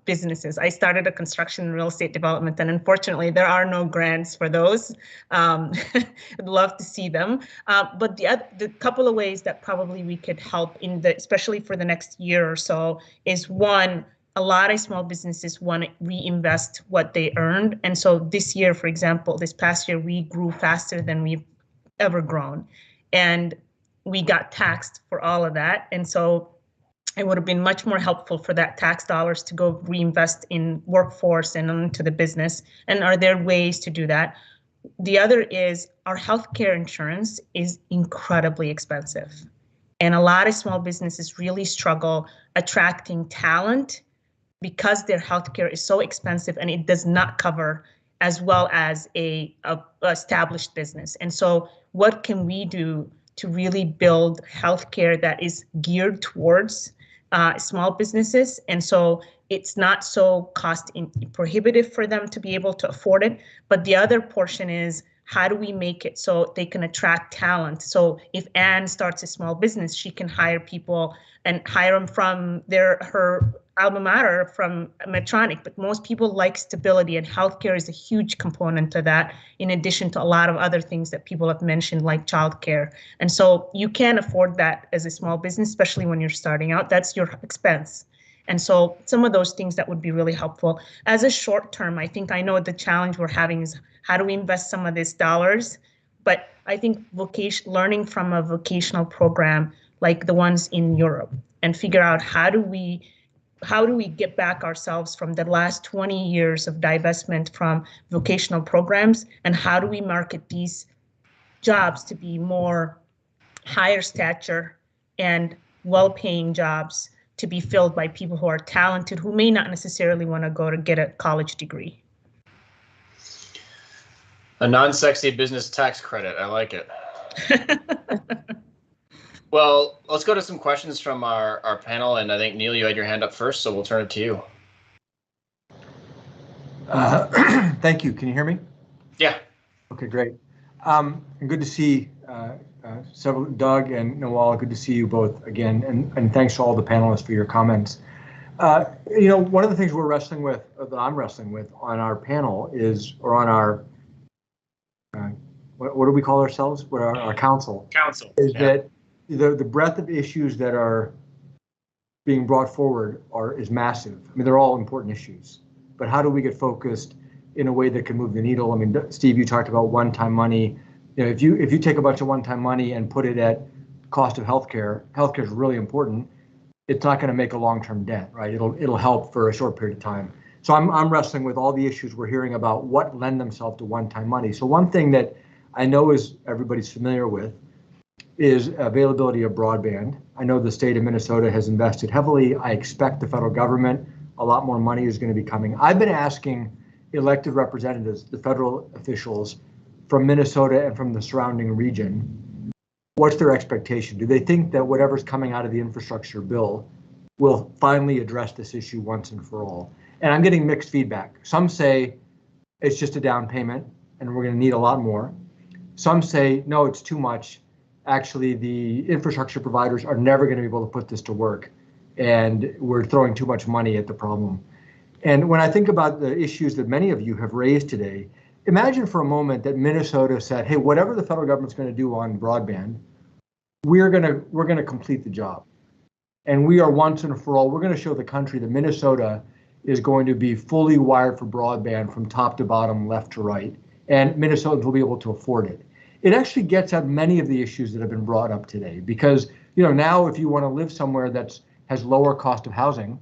businesses. I started a construction and real estate development, and unfortunately there are no grants for those. I'd love to see them. But the couple of ways that probably we could help especially for the next year or so, is one, a lot of small businesses want to reinvest what they earned. And so this year, for example, this past year, we grew faster than we've ever grown. And we got taxed for all of that. And so it would have been much more helpful for that tax dollars to go reinvest in workforce and into the business. And are there ways to do that? The other is our healthcare insurance is incredibly expensive. And a lot of small businesses really struggle attracting talent because their healthcare is so expensive and it does not cover as well as a established business. And so what can we do to really build healthcare that is geared towards small businesses? And so it's not so cost prohibitive for them to be able to afford it. But the other portion is, how do we make it so they can attract talent? So if Anne starts a small business, she can hire people and hire them from her alma mater, from Medtronic. But most people like stability, and healthcare is a huge component to that, in addition to a lot of other things that people have mentioned, like childcare. And so you can't afford that as a small business, especially when you're starting out. That's your expense. And so some of those things that would be really helpful. As a short term, I know the challenge we're having is, how do we invest some of these dollars? But I think learning from a vocational program like the ones in Europe, and figure out how do we get back ourselves from the last 20 years of divestment from vocational programs, and how do we market these jobs to be more higher stature and well-paying jobs to be filled by people who are talented, who may not necessarily want to go to get a college degree. A non-sexy business tax credit. I like it. Well, let's go to some questions from our panel. And I think, Neil, you had your hand up first, so we'll turn it to you. Thank you. Can you hear me? Yeah. Okay, great. And good to see several, Doug and Nawal, good to see you both again. And thanks to all the panelists for your comments. One of the things we're wrestling with, or that I'm wrestling with on our panel is, or on our, what do we call ourselves? What our council? Council. Is that the breadth of issues that are being brought forward is massive. I mean, they're all important issues, but how do we get focused in a way that can move the needle? I mean, Steve, you talked about one-time money. If you take a bunch of one-time money and put it at cost of healthcare is really important. It's not going to make a long-term dent, right? It'll help for a short period of time. So I'm wrestling with all the issues we're hearing about what lend themselves to one-time money. So one thing that I know is everybody's familiar with is availability of broadband. I know the state of Minnesota has invested heavily. I expect the federal government, a lot more money is going to be coming. I've been asking elected representatives, the federal officials from Minnesota and from the surrounding region, what's their expectation? Do they think that whatever's coming out of the infrastructure bill will finally address this issue once and for all? And I'm getting mixed feedback. Some say it's just a down payment and we're going to need a lot more. Some say, no, it's too much. Actually, the infrastructure providers are never going to be able to put this to work, and we're throwing too much money at the problem. And when I think about the issues that many of you have raised today, imagine for a moment that Minnesota said, hey, whatever the federal government's going to do on broadband, we're going to complete the job. And we are once and for all, we're going to show the country that Minnesota is going to be fully wired for broadband from top to bottom, left to right, and Minnesotans will be able to afford it. It actually gets at many of the issues that have been brought up today, because now if you want to live somewhere that has lower cost of housing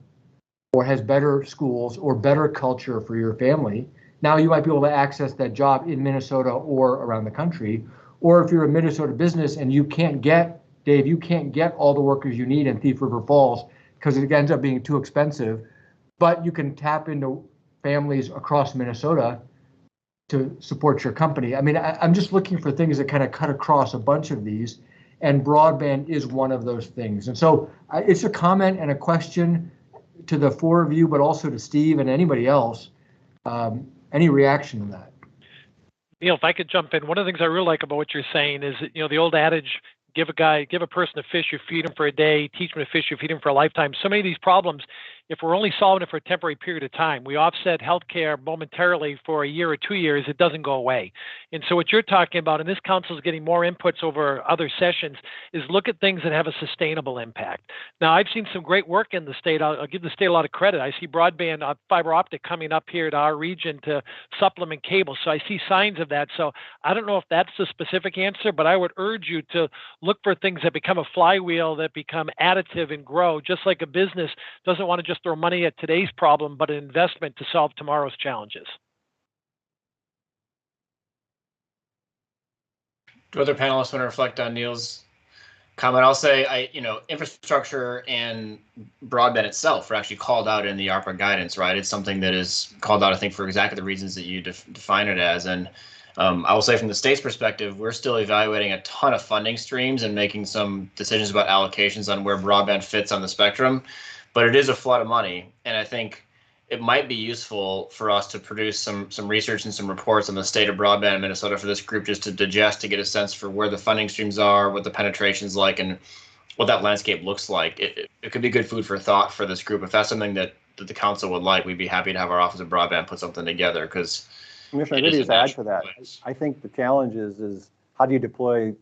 or has better schools or better culture for your family, now you might be able to access that job in Minnesota or around the country. Or if you're a Minnesota business and you can't get, Dave, you can't get all the workers you need in Thief River Falls because it ends up being too expensive, but you can tap into families across Minnesota to support your company. I mean, I'm just looking for things that kind of cut across a bunch of these, and broadband is one of those things. And so it's a comment and a question to the four of you, but also to Steve and anybody else. Any reaction to that? Neil, if I could jump in, one of the things I really like about what you're saying is that, the old adage, give a person a fish, you feed him for a day, teach him to fish, you feed him for a lifetime. So many of these problems, if we're only solving it for a temporary period of time, we offset healthcare momentarily for a year or 2 years, it doesn't go away. And so what you're talking about, and this council is getting more inputs over other sessions, is look at things that have a sustainable impact. Now, I've seen some great work in the state. I'll give the state a lot of credit. I see broadband fiber optic coming up here to our region to supplement cable. So I see signs of that. So I don't know if that's the specific answer, but I would urge you to look for things that become a flywheel, that become additive and grow, just like a business doesn't want to just throw money at today's problem, but an investment to solve tomorrow's challenges. Do other panelists want to reflect on Neil's comment? I'll say, infrastructure and broadband itself are actually called out in the ARPA guidance, right? It's something that is called out, I think, for exactly the reasons that you define it as. And I will say from the state's perspective, we're still evaluating a ton of funding streams and making some decisions about allocations on where broadband fits on the spectrum. But it is a flood of money, and I think it might be useful for us to produce some research and some reports on the state of broadband in Minnesota for this group just to digest, to get a sense for where the funding streams are, what the penetration's like, and what that landscape looks like. It could be good food for thought for this group. If that's something that the council would like, we'd be happy to have our Office of Broadband put something together, because Commissioner, I just add to that. I think the challenge is how do you deploy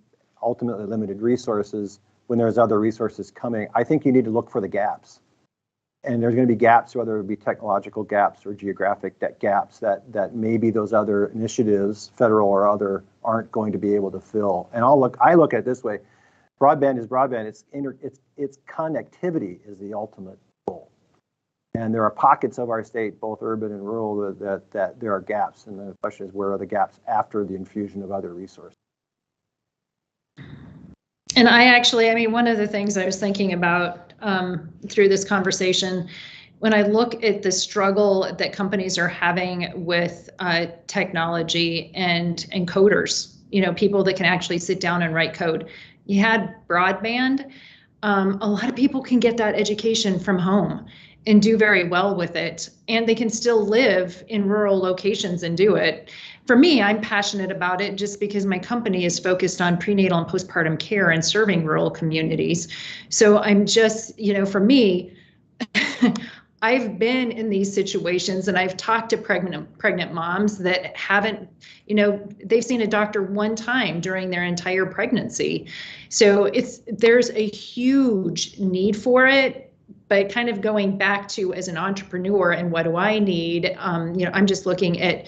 ultimately limited resources when there's other resources coming? I think you need to look for the gaps. And there's going to be gaps, whether it be technological gaps or geographic gaps that maybe those other initiatives, federal or other, aren't going to be able to fill. And I look at it this way: broadband is broadband. It's connectivity is the ultimate goal. And there are pockets of our state, both urban and rural, that there are gaps. And the question is, where are the gaps after the infusion of other resources? And one of the things I was thinking about through this conversation, when I look at the struggle that companies are having with technology and coders, people that can actually sit down and write code. You had broadband. A lot of people can get that education from home and do very well with it. And they can still live in rural locations and do it. For me, I'm passionate about it just because my company is focused on prenatal and postpartum care and serving rural communities. So I'm just, for me, I've been in these situations, and I've talked to pregnant moms that haven't, they've seen a doctor one time during their entire pregnancy. So there's a huge need for it. But kind of going back to, as an entrepreneur, and what do I need? I'm just looking at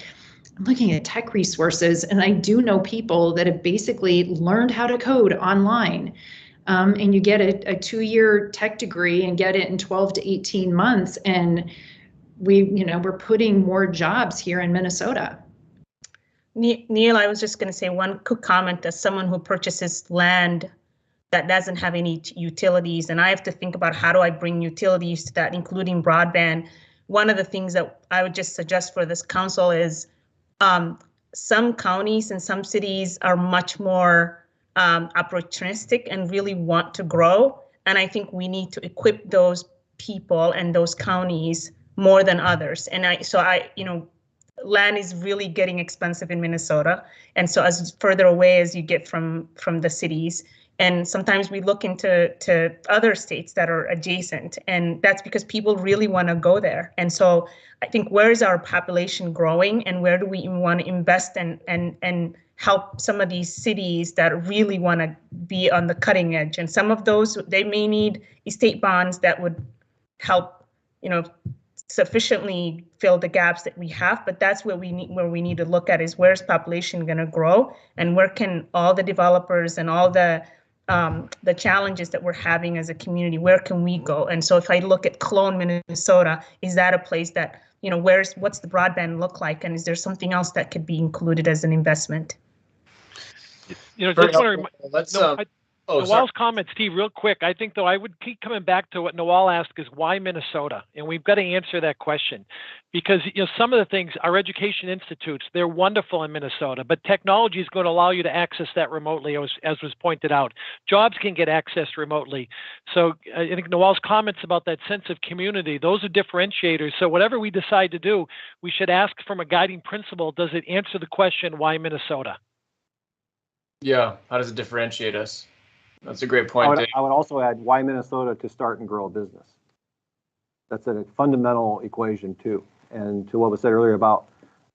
tech resources, and I do know people that have basically learned how to code online. And you get a 2-year tech degree and get it in 12 to 18 months. And we're putting more jobs here in Minnesota. Neil, I was just going to say one quick comment as someone who purchases land that doesn't have any utilities, and I have to think about how do I bring utilities to that, including broadband. One of the things that I would just suggest for this council is some counties and some cities are much more opportunistic and really want to grow. And I think we need to equip those people and those counties more than others. And land is really getting expensive in Minnesota. And so as further away as you get from the cities, and sometimes we look into other states that are adjacent, and that's because people really want to go there. And so I think, where is our population growing, and where do we want to invest and help some of these cities that really want to be on the cutting edge? And some of those, they may need estate bonds that would help, sufficiently fill the gaps that we have. But that's where we need to look at, is where's population going to grow, and where can all the developers and all the challenges that we're having as a community, where can we go? And so if I look at Cologne, Minnesota, is that a place that, what's the broadband look like? And is there something else that could be included as an investment? Noel's comment, Steve, real quick. I think, though, I would keep coming back to what Noel asked, is why Minnesota? And we've got to answer that question, because some of the things, our education institutes, they're wonderful in Minnesota, but technology is going to allow you to access that remotely, as was pointed out. Jobs can get accessed remotely. So I think Noel's comments about that sense of community, those are differentiators. So whatever we decide to do, we should ask from a guiding principle, does it answer the question, why Minnesota? Yeah, how does it differentiate us? That's a great point. I would also add, why Minnesota to start and grow a business? That's a fundamental equation too. And to what was said earlier about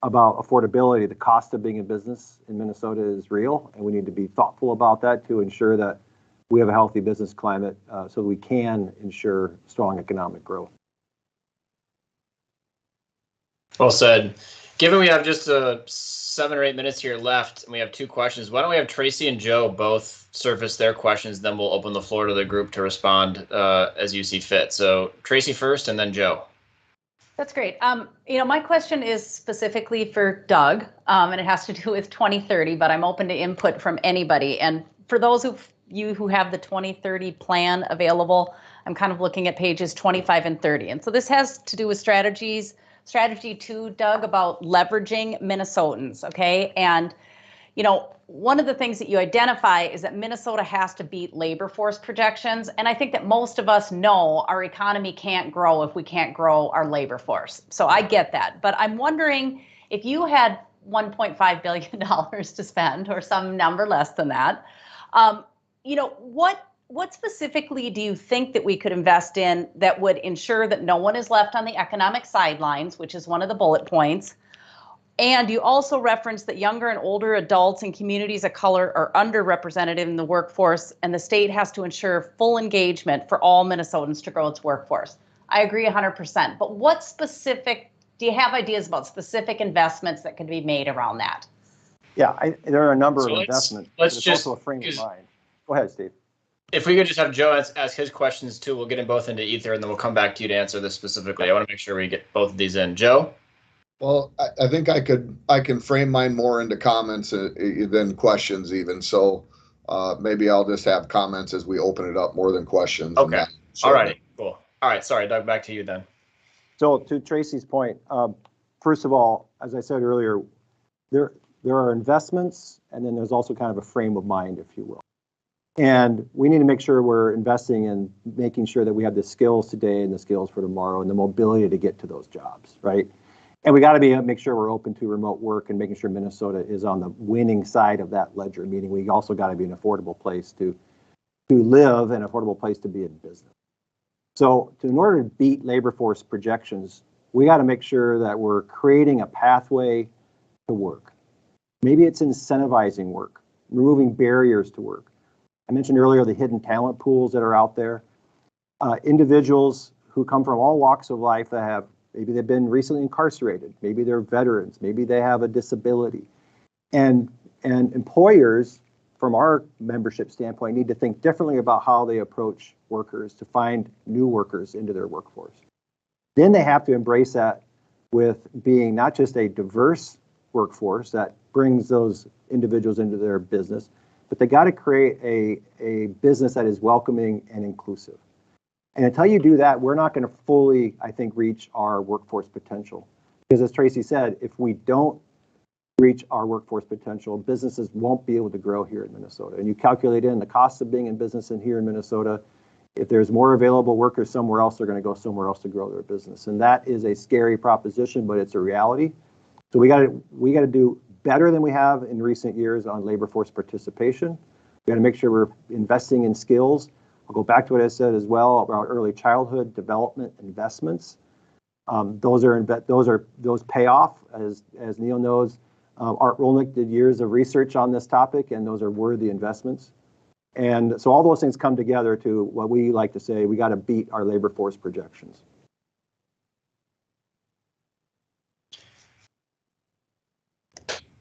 affordability, the cost of being a business in Minnesota is real, and we need to be thoughtful about that to ensure that we have a healthy business climate so we can ensure strong economic growth. Well said. Given we have just 7 or 8 minutes here left, and we have 2 questions, why don't we have Tracy and Joe both surface their questions, then we'll open the floor to the group to respond as you see fit. So Tracy first, and then Joe. That's great. My question is specifically for Doug, and it has to do with 2030, but I'm open to input from anybody. And for those of you who have the 2030 plan available, I'm kind of looking at pages 25 and 30. And so this has to do with strategy 2, Doug, about leveraging Minnesotans, okay? And, one of the things that you identify is that Minnesota has to beat labor force projections. And I think that most of us know our economy can't grow if we can't grow our labor force. So I get that. But I'm wondering, if you had $1.5 billion to spend, or some number less than that, what specifically do you think that we could invest in that would ensure that no one is left on the economic sidelines, which is one of the bullet points? And you also referenced that younger and older adults and communities of color are underrepresented in the workforce, and the state has to ensure full engagement for all Minnesotans to grow its workforce. I agree 100%. But do you have ideas about specific investments that could be made around that? Yeah, there are a number of investments. Let's just also a frame of mind. Go ahead, Steve. If we could just have Joe ask his questions too, we'll get them both into ether, and then we'll come back to you to answer this specifically. I want to make sure we get both of these in. Joe? Well, I think I can frame mine more into comments than questions even. So maybe I'll just have comments as we open it up more than questions. Okay. All righty. Cool. All right. Sorry, Doug, back to you then. So to Tracy's point, first of all, as I said earlier, there are investments, and then there's also kind of a frame of mind, if you will. And we need to make sure we're investing in making sure that we have the skills today and the skills for tomorrow and the mobility to get to those jobs, right? And we got to make sure we're open to remote work and making sure Minnesota is on the winning side of that ledger, meaning we also got to be an affordable place to live and affordable place to be in business. So in order to beat labor force projections, we got to make sure that we're creating a pathway to work. Maybe it's incentivizing work, removing barriers to work. I mentioned earlier the hidden talent pools that are out there. Individuals who come from all walks of life that maybe they've been recently incarcerated, maybe they're veterans, maybe they have a disability. And employers, from our membership standpoint, need to think differently about how they approach workers to find new workers into their workforce. Then they have to embrace that with being not just a diverse workforce that brings those individuals into their business, but they got to create a business that is welcoming and inclusive. And until you do that, we're not going to fully, I think, reach our workforce potential. Because as Tracy said, if we don't reach our workforce potential, businesses won't be able to grow here in Minnesota. And you calculate in the cost of being in business in here in Minnesota. If there's more available workers somewhere else, they're going to go somewhere else to grow their business. And that is a scary proposition, but it's a reality. So we got to do better than we have in recent years on labor force participation. We got to make sure we're investing in skills. I'll go back to what I said as well about early childhood development investments. Those pay off, as Neil knows. Art Rolnick did years of research on this topic, and those are worthy investments. And so all those things come together to what we like to say, we got to beat our labor force projections.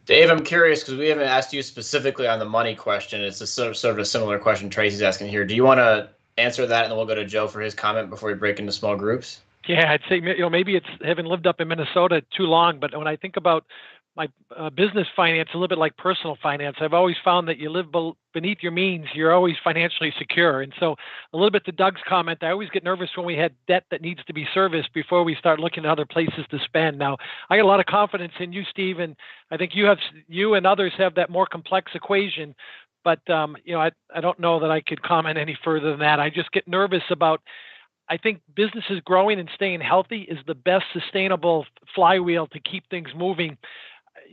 Dave, I'm curious because we haven't asked you specifically on the money question. It's a sort of a similar question Tracy's asking here. Do you want to answer that, and then we'll go to Joe for his comment before we break into small groups? Yeah, I'd say, maybe it's having lived up in Minnesota too long, but when I think about my business finance, a little bit like personal finance, I've always found that you live beneath your means, you're always financially secure. And so a little bit to Doug's comment, I always get nervous when we had debt that needs to be serviced before we start looking at other places to spend. Now, I got a lot of confidence in you, Steve, and I think you and others have that more complex equation. But, I don't know that I could comment any further than that. I just get nervous about, I think businesses growing and staying healthy is the best sustainable flywheel to keep things moving.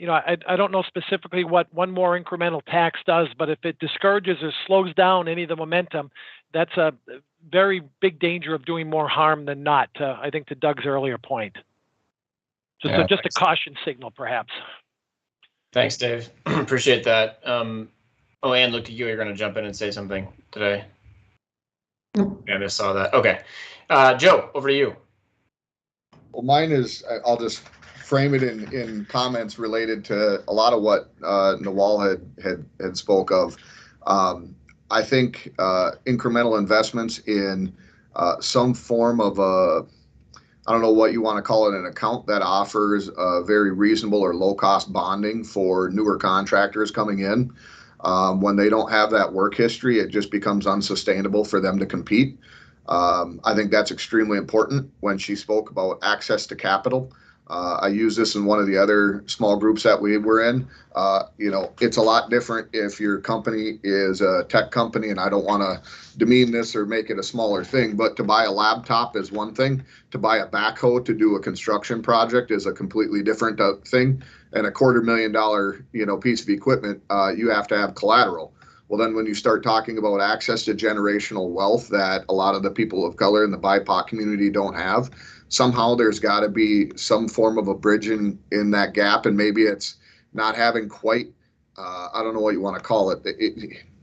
I don't know specifically what one more incremental tax does, but if it discourages or slows down any of the momentum, that's a very big danger of doing more harm than not, I think, to Doug's earlier point. Just a caution signal, perhaps. Thanks, Dave. Appreciate that. Ann, looked at you. You're going to jump in and say something today. Nope. Yeah, I just saw that. Okay. Joe, over to you. Well, mine is, I'll just frame it in comments related to a lot of what Nawal had spoke of. I think incremental investments in some form of I don't know what you want to call it, an account that offers very reasonable or low cost bonding for newer contractors coming in. When they don't have that work history, it just becomes unsustainable for them to compete. I think that's extremely important. When she spoke about access to capital, I use this in one of the other small groups that we were in. It's a lot different if your company is a tech company, and I don't want to demean this or make it a smaller thing, but to buy a laptop is one thing. To buy a backhoe to do a construction project is a completely different thing. And a $250,000, piece of equipment, you have to have collateral. Well, then when you start talking about access to generational wealth that a lot of the people of color in the BIPOC community don't have, somehow there's got to be some form of a bridge in that gap. And maybe it's not having quite, I don't know what you want to call it.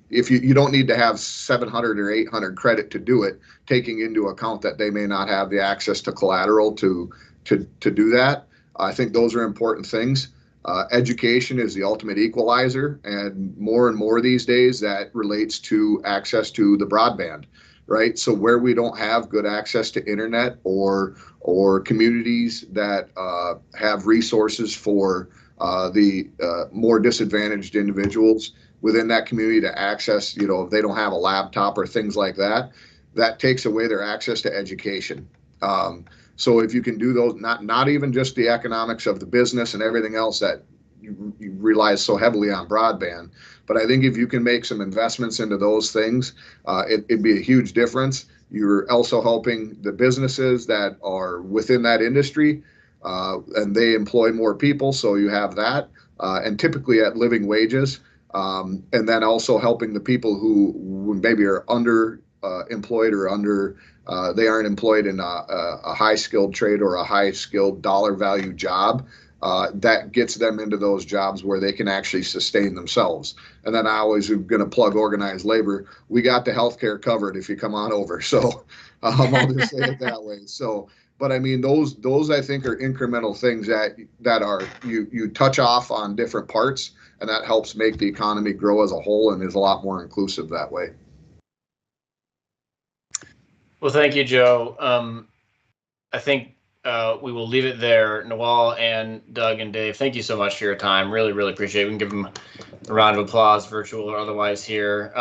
If you don't need to have 700 or 800 credit to do it, taking into account that they may not have the access to collateral to do that. I think those are important things. Education is the ultimate equalizer, and more these days that relates to access to the broadband, right? So where we don't have good access to internet or communities that have resources for the more disadvantaged individuals within that community to access, if they don't have a laptop or things like that, that takes away their access to education. So if you can do those, not even just the economics of the business and everything else that you rely so heavily on broadband, but I think if you can make some investments into those things, it'd be a huge difference. You're also helping the businesses that are within that industry, and they employ more people, so you have that, and typically at living wages, and then also helping the people who maybe are employed or they aren't employed in a high-skilled trade or a high-skilled dollar value job. That gets them into those jobs where they can actually sustain themselves. And then I always am going to plug organized labor. We got the healthcare covered if you come on over. So I'll just say it that way. So, but I mean, those I think are incremental things that are you touch off on different parts, and that helps make the economy grow as a whole and is a lot more inclusive that way. Well, thank you, Joe. I think we will leave it there. Nawal and Doug and Dave, thank you so much for your time. Really, really appreciate it. We can give them a round of applause, virtual or otherwise here.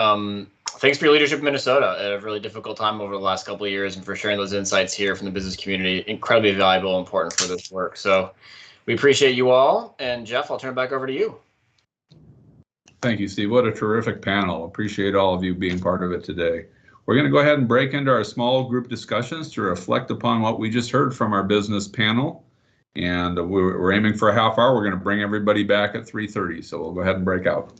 Thanks for your leadership in Minnesota at a really difficult time over the last couple of years and for sharing those insights here from the business community. Incredibly valuable and important for this work. So we appreciate you all. And Jeff, I'll turn it back over to you. Thank you, Steve. What a terrific panel. Appreciate all of you being part of it today. We're going to go ahead and break into our small group discussions to reflect upon what we just heard from our business panel. And we're aiming for a half hour. We're going to bring everybody back at 3:30. So we'll go ahead and break out.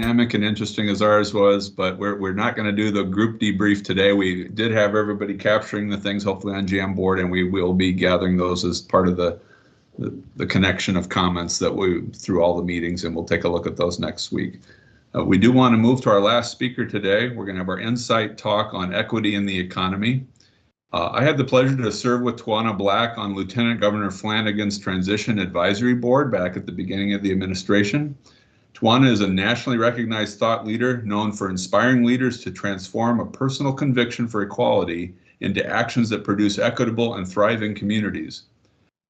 dynamic and interesting as ours was, but we're not going to do the group debrief today. We did have everybody capturing the things hopefully on Jamboard, and we will be gathering those as part of the connection of comments that we through all the meetings, and we'll take a look at those next week. We do want to move to our last speaker today. We're going to have our Insight talk on equity in the economy. I had the pleasure to serve with Tawana Black on Lieutenant Governor Flanagan's Transition Advisory Board back at the beginning of the administration. Tawana is a nationally recognized thought leader known for inspiring leaders to transform a personal conviction for equality into actions that produce equitable and thriving communities.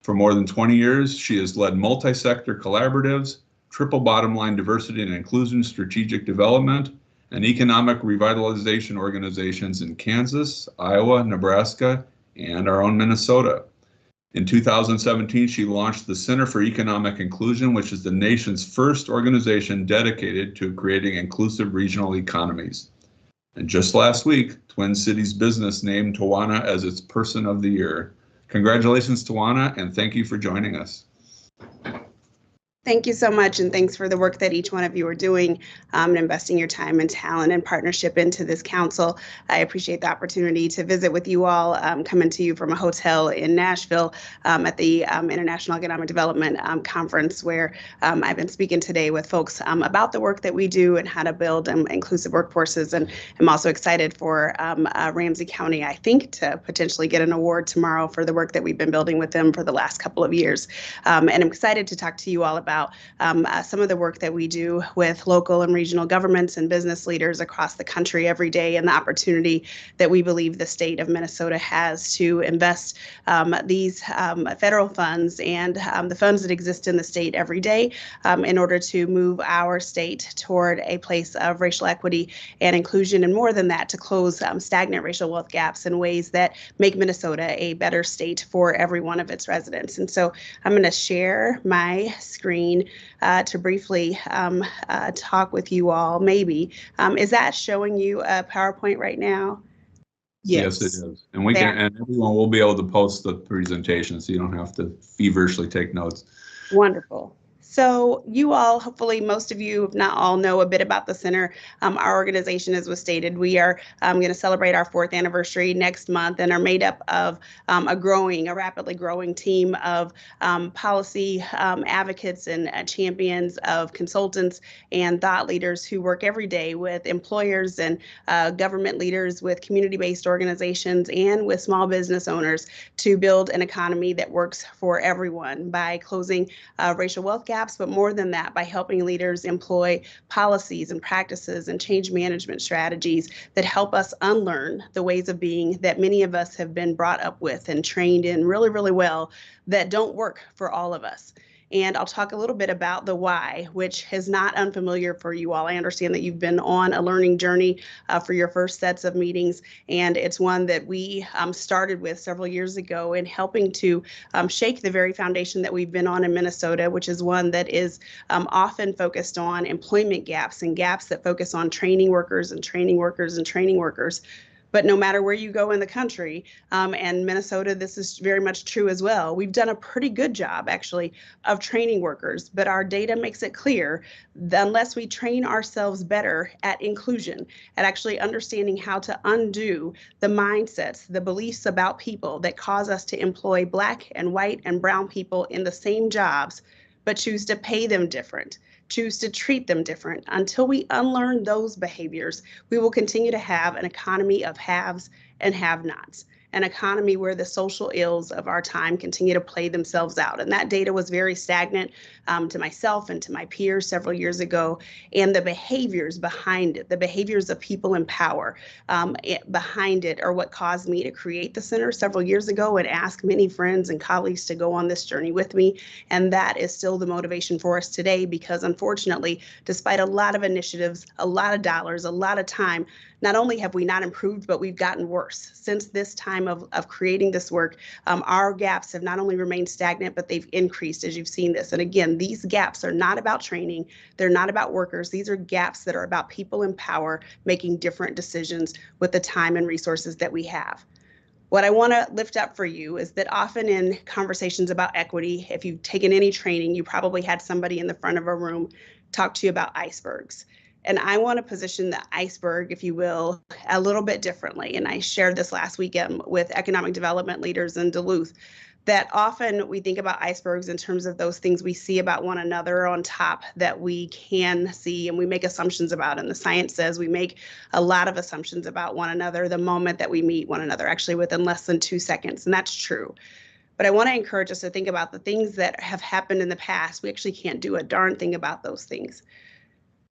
For more than 20 years, she has led multi-sector collaboratives, triple bottom line diversity and inclusion strategic development, and economic revitalization organizations in Kansas, Iowa, Nebraska, and our own Minnesota. In 2017, she launched the Center for Economic Inclusion, which is the nation's first organization dedicated to creating inclusive regional economies. And just last week, Twin Cities Business named Tawana as its Person of the Year. Congratulations, Tawana, and thank you for joining us. Thank you so much, and thanks for the work that each one of you are doing and investing your time and talent and partnership into this council. I appreciate the opportunity to visit with you all, coming to you from a hotel in Nashville at the International Economic Development Conference, where I've been speaking today with folks about the work that we do and how to build inclusive workforces. And I'm also excited for Ramsey County, I think, to potentially get an award tomorrow for the work that we've been building with them for the last couple of years. And I'm excited to talk to you all about some of the work that we do with local and regional governments and business leaders across the country every day, and the opportunity that we believe the state of Minnesota has to invest these federal funds and the funds that exist in the state every day in order to move our state toward a place of racial equity and inclusion, and more than that, to close stagnant racial wealth gaps in ways that make Minnesota a better state for every one of its residents. And so I'm going to share my screen to briefly talk with you all, maybe. Is that showing you a PowerPoint right now? Yes, it is. And we can, and everyone will be able to post the presentation, so you don't have to feverishly take notes. Wonderful. So you all, hopefully most of you, if not all, know a bit about the center. Our organization, as was stated, we are going to celebrate our 4th anniversary next month, and are made up of a rapidly growing team of policy advocates and champions, of consultants and thought leaders who work every day with employers and government leaders, with community-based organizations, and with small business owners to build an economy that works for everyone by closing racial wealth gaps, but more than that, by helping leaders employ policies and practices and change management strategies that help us unlearn the ways of being that many of us have been brought up with and trained in really, really well, that don't work for all of us. And I'll talk a little bit about the why, which is not unfamiliar for you all. I understand that you've been on a learning journey for your first sets of meetings, and it's one that we started with several years ago in helping to shake the very foundation that we've been on in Minnesota, which is one that is often focused on employment gaps, and gaps that focus on training workers and training workers and training workers. But no matter where you go in the country, and Minnesota, this is very much true as well, we've done a pretty good job, actually, of training workers. But our data makes it clear that unless we train ourselves better at inclusion, at actually understanding how to undo the mindsets, the beliefs about people that cause us to employ Black and white and brown people in the same jobs, but choose to pay them different, choose to treat them different. Until we unlearn those behaviors, we will continue to have an economy of haves and have-nots, an economy where the social ills of our time continue to play themselves out. And that data was very stagnant to myself and to my peers several years ago. And the behaviors behind it, the behaviors of people in power behind it, are what caused me to create the center several years ago and ask many friends and colleagues to go on this journey with me. And that is still the motivation for us today, because unfortunately, despite a lot of initiatives, a lot of dollars, a lot of time, not only have we not improved, but we've gotten worse. Since this time of creating this work, our gaps have not only remained stagnant, but they've increased, as you've seen this. And again, these gaps are not about training. They're not about workers. These are gaps that are about people in power making different decisions with the time and resources that we have. What I want to lift up for you is that often in conversations about equity, if you've taken any training, you probably had somebody in the front of a room talk to you about icebergs. And I want to position the iceberg, if you will, a little bit differently. And I shared this last weekend with economic development leaders in Duluth, that often we think about icebergs in terms of those things we see about one another on top that we can see and we make assumptions about. And the science says we make a lot of assumptions about one another the moment that we meet one another, actually within less than 2 seconds. And that's true. But I want to encourage us to think about the things that have happened in the past. We actually can't do a darn thing about those things.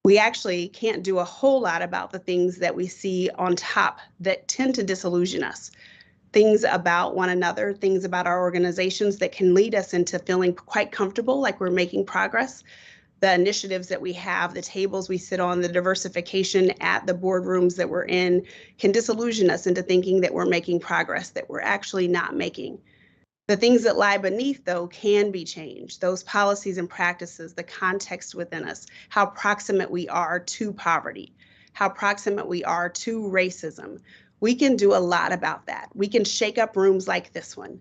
We actually can't do a whole lot about the things that we see on top that tend to disillusion us. Things about one another, things about our organizations that can lead us into feeling quite comfortable, like we're making progress. The initiatives that we have, the tables we sit on, the diversification at the boardrooms that we're in can disillusion us into thinking that we're making progress that we're actually not making. The things that lie beneath, though, can be changed. Those policies and practices, the context within us, how proximate we are to poverty, how proximate we are to racism. We can do a lot about that. We can shake up rooms like this one,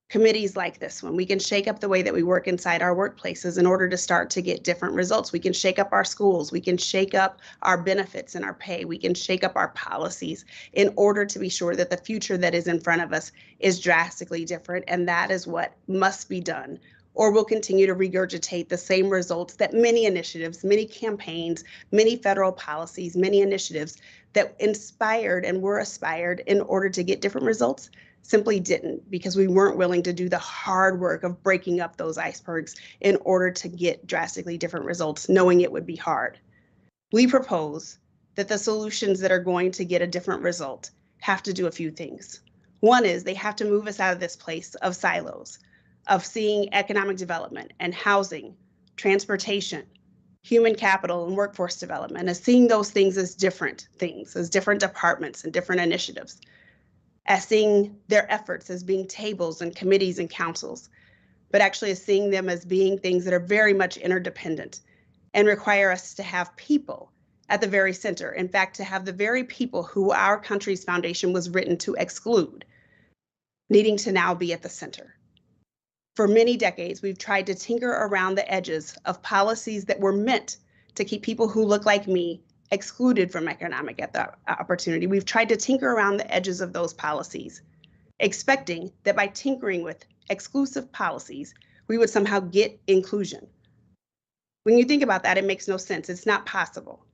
committees like this one. We can shake up the way that we work inside our workplaces in order to start to get different results. We can shake up our schools. We can shake up our benefits and our pay. We can shake up our policies in order to be sure that the future that is in front of us is drastically different. And that is what must be done. Or we'll continue to regurgitate the same results that many initiatives, many campaigns, many federal policies, many initiatives that inspired and were aspired in order to get different results simply didn't, because we weren't willing to do the hard work of breaking up those icebergs in order to get drastically different results, knowing it would be hard. We propose that the solutions that are going to get a different result have to do a few things. One is they have to move us out of this place of silos, of seeing economic development and housing, transportation, human capital and workforce development, as seeing those things as different things, as different departments and different initiatives, as seeing their efforts as being tables and committees and councils, but actually as seeing them as being things that are very much interdependent and require us to have people at the very center. In fact, to have the very people who our country's foundation was written to exclude, needing to now be at the center. For many decades, we've tried to tinker around the edges of policies that were meant to keep people who look like me excluded from economic opportunity. We've tried to tinker around the edges of those policies, expecting that by tinkering with exclusive policies, we would somehow get inclusion. When you think about that, it makes no sense. It's not possible.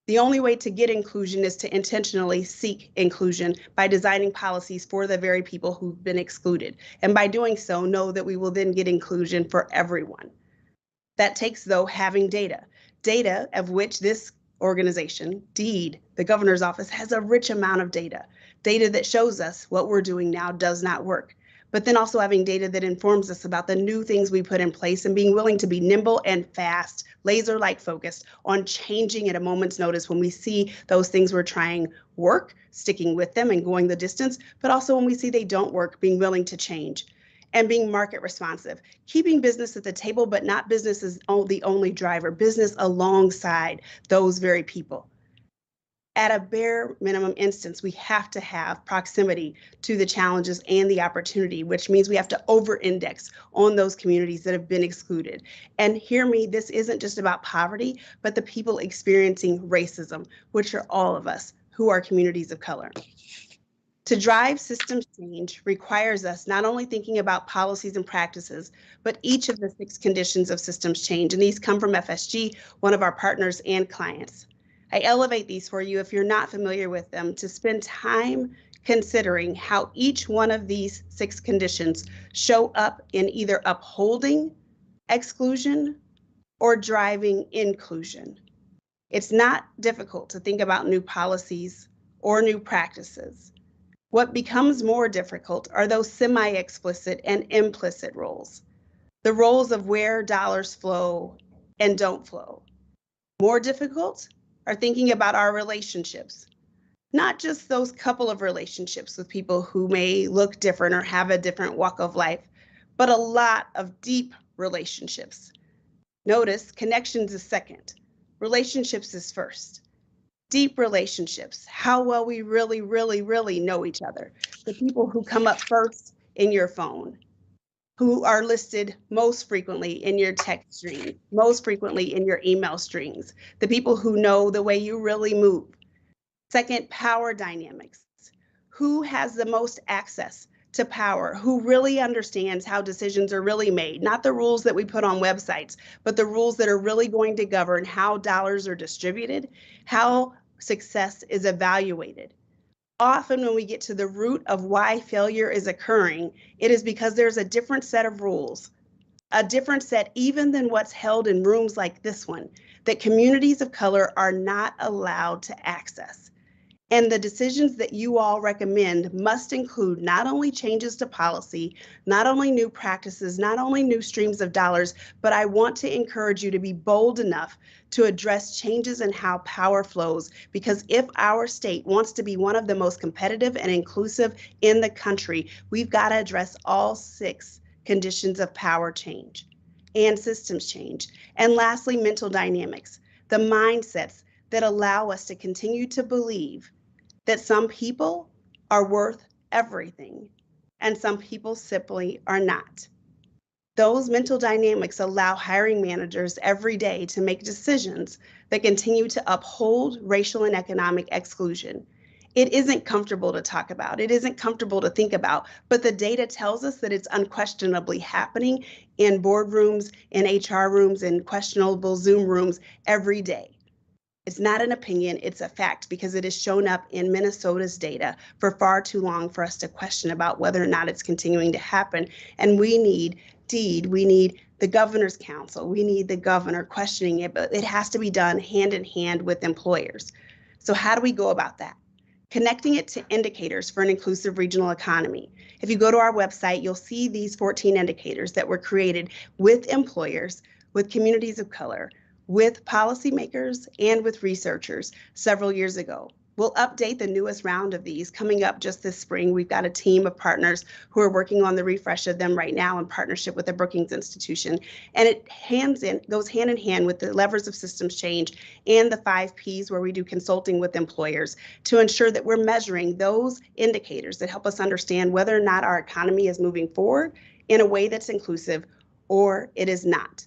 The only way to get inclusion is to intentionally seek inclusion by designing policies for the very people who've been excluded. And by doing so, know that we will then get inclusion for everyone. That takes, though, having data of which this organization, DEED, the governor's office, has a rich amount of data that shows us what we're doing now does not work. But then also having data that informs us about the new things we put in place and being willing to be nimble and fast, laser-like focused on changing at a moment's notice when we see those things we're trying work, sticking with them and going the distance, but also when we see they don't work, being willing to change and being market responsive, keeping business at the table, but not business as the only driver, business alongside those very people. At a bare minimum instance, we have to have proximity to the challenges and the opportunity, which means we have to over-index on those communities that have been excluded. And hear me, this isn't just about poverty, but the people experiencing racism, which are all of us who are communities of color. To drive systems change requires us not only thinking about policies and practices, but each of the 6 conditions of systems change. And these come from FSG, one of our partners and clients. I elevate these for you if you're not familiar with them to spend time considering how each one of these 6 conditions show up in either upholding exclusion or driving inclusion. It's not difficult to think about new policies or new practices. What becomes more difficult are those semi-explicit and implicit roles, the roles of where dollars flow and don't flow. More difficult are thinking about our relationships, not just those couple of relationships with people who may look different or have a different walk of life, but a lot of deep relationships. Notice connections is second, relationships is first. Deep relationships, how well we really know each other. The people who come up first in your phone, who are listed most frequently in your text stream, most frequently in your email strings, the people who know the way you really move. Second, power dynamics. Who has the most access to power? Who really understands how decisions are really made? Not the rules that we put on websites, but the rules that are really going to govern how dollars are distributed, how success is evaluated. Often when we get to the root of why failure is occurring, it is because there's a different set of rules, a different set even than what's held in rooms like this one, that communities of color are not allowed to access. And the decisions that you all recommend must include not only changes to policy, not only new practices, not only new streams of dollars, but I want to encourage you to be bold enough to address changes in how power flows. Because if our state wants to be one of the most competitive and inclusive in the country, we've got to address all 6 conditions of power change and systems change. And lastly, mental dynamics, the mindsets that allow us to continue to believe that some people are worth everything and some people simply are not. Those mental dynamics allow hiring managers every day to make decisions that continue to uphold racial and economic exclusion. It isn't comfortable to talk about, it isn't comfortable to think about, but the data tells us that it's unquestionably happening in boardrooms, in HR rooms, in questionable Zoom rooms every day. It's not an opinion, it's a fact, because it has shown up in Minnesota's data for far too long for us to question about whether or not it's continuing to happen. And we need the governor's council, we need the governor questioning it, but it has to be done hand in hand with employers. So how do we go about that? Connecting it to indicators for an inclusive regional economy. If you go to our website, you'll see these 14 indicators that were created with employers, with communities of color, with policymakers, and with researchers several years ago. We'll update the newest round of these coming up just this spring. We've got a team of partners who are working on the refresh of them right now in partnership with the Brookings Institution. And it goes hand in hand with the levers of systems change and the 5 Ps where we do consulting with employers to ensure that we're measuring those indicators that help us understand whether or not our economy is moving forward in a way that's inclusive or it is not.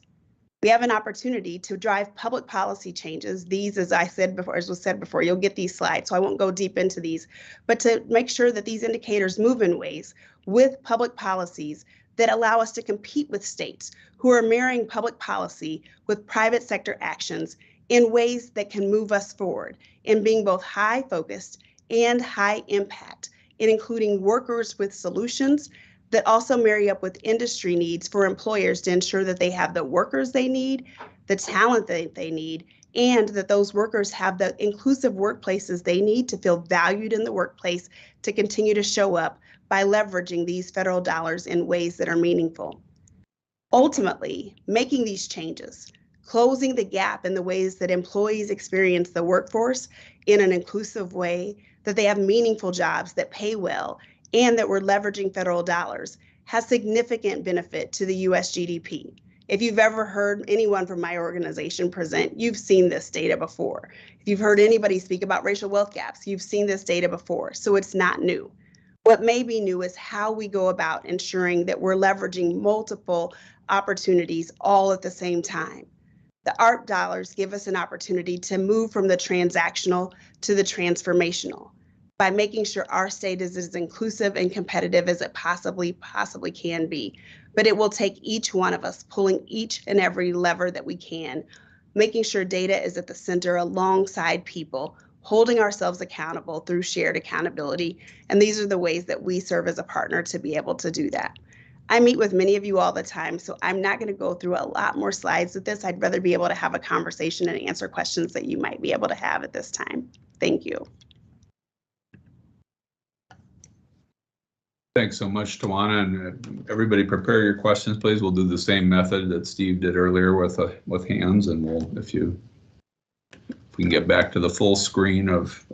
We have an opportunity to drive public policy changes. These, as was said before, you'll get these slides, so I won't go deep into these, but to make sure that these indicators move in ways with public policies that allow us to compete with states who are marrying public policy with private sector actions in ways that can move us forward in being both high focused and high impact, in including workers with solutions that also marry up with industry needs for employers to ensure that they have the workers they need, the talent that they need, and that those workers have the inclusive workplaces they need to feel valued in the workplace to continue to show up by leveraging these federal dollars in ways that are meaningful. Ultimately, making these changes, closing the gap in the ways that employees experience the workforce in an inclusive way, that they have meaningful jobs that pay well, and that we're leveraging federal dollars has significant benefit to the US GDP. If you've ever heard anyone from my organization present, you've seen this data before. If you've heard anybody speak about racial wealth gaps, you've seen this data before, so it's not new. What may be new is how we go about ensuring that we're leveraging multiple opportunities all at the same time. The ARP dollars give us an opportunity to move from the transactional to the transformational, by making sure our state is as inclusive and competitive as it possibly can be. But it will take each one of us pulling each and every lever that we can, making sure data is at the center alongside people, holding ourselves accountable through shared accountability. And these are the ways that we serve as a partner to be able to do that. I meet with many of you all the time, so I'm not going to go through a lot more slides with this. I'd rather be able to have a conversation and answer questions that you might be able to have at this time. Thank you. Thanks so much, Tawana, and everybody prepare your questions, please. We'll do the same method that Steve did earlier with hands, and if we can get back to the full screen of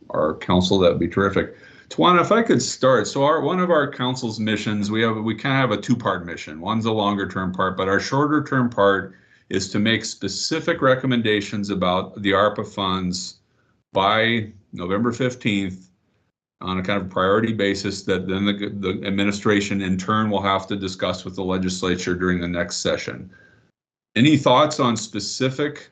our council, that'd be terrific. Tawana, if I could start. So one of our council's missions, we kind of have a 2-part mission. One's a longer term part, but our shorter term part is to make specific recommendations about the ARPA funds by November 15th on a kind of priority basis that then the administration in turn will have to discuss with the legislature during the next session. Any thoughts on specific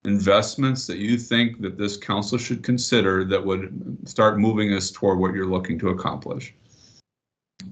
investments that you think that this council should consider that would start moving us toward what you're looking to accomplish?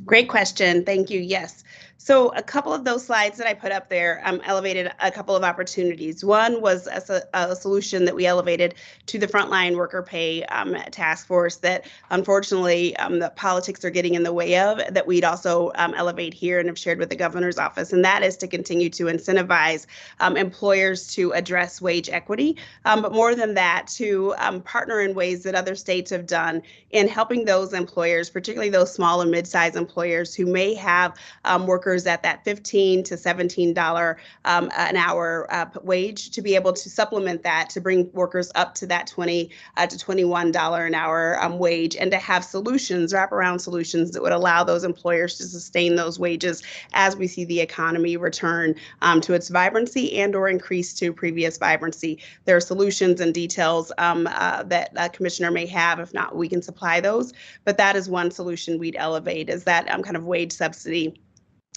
Great question. Thank you. Yes. So a couple of those slides that I put up there elevated a couple of opportunities. One was a solution that we elevated to the frontline worker pay task force that unfortunately the politics are getting in the way of, that we'd also elevate here and have shared with the governor's office. And that is to continue to incentivize employers to address wage equity, but more than that, to partner in ways that other states have done in helping those employers, particularly those small and mid-sized employers who may have workers at that $15 to $17 an hour wage, to be able to supplement that, to bring workers up to that $20 to $21 an hour wage, and to have solutions, wraparound solutions that would allow those employers to sustain those wages as we see the economy return to its vibrancy and or increase to previous vibrancy. There are solutions and details that a commissioner may have. If not, we can supply those. But that is one solution we'd elevate, is that kind of wage subsidy.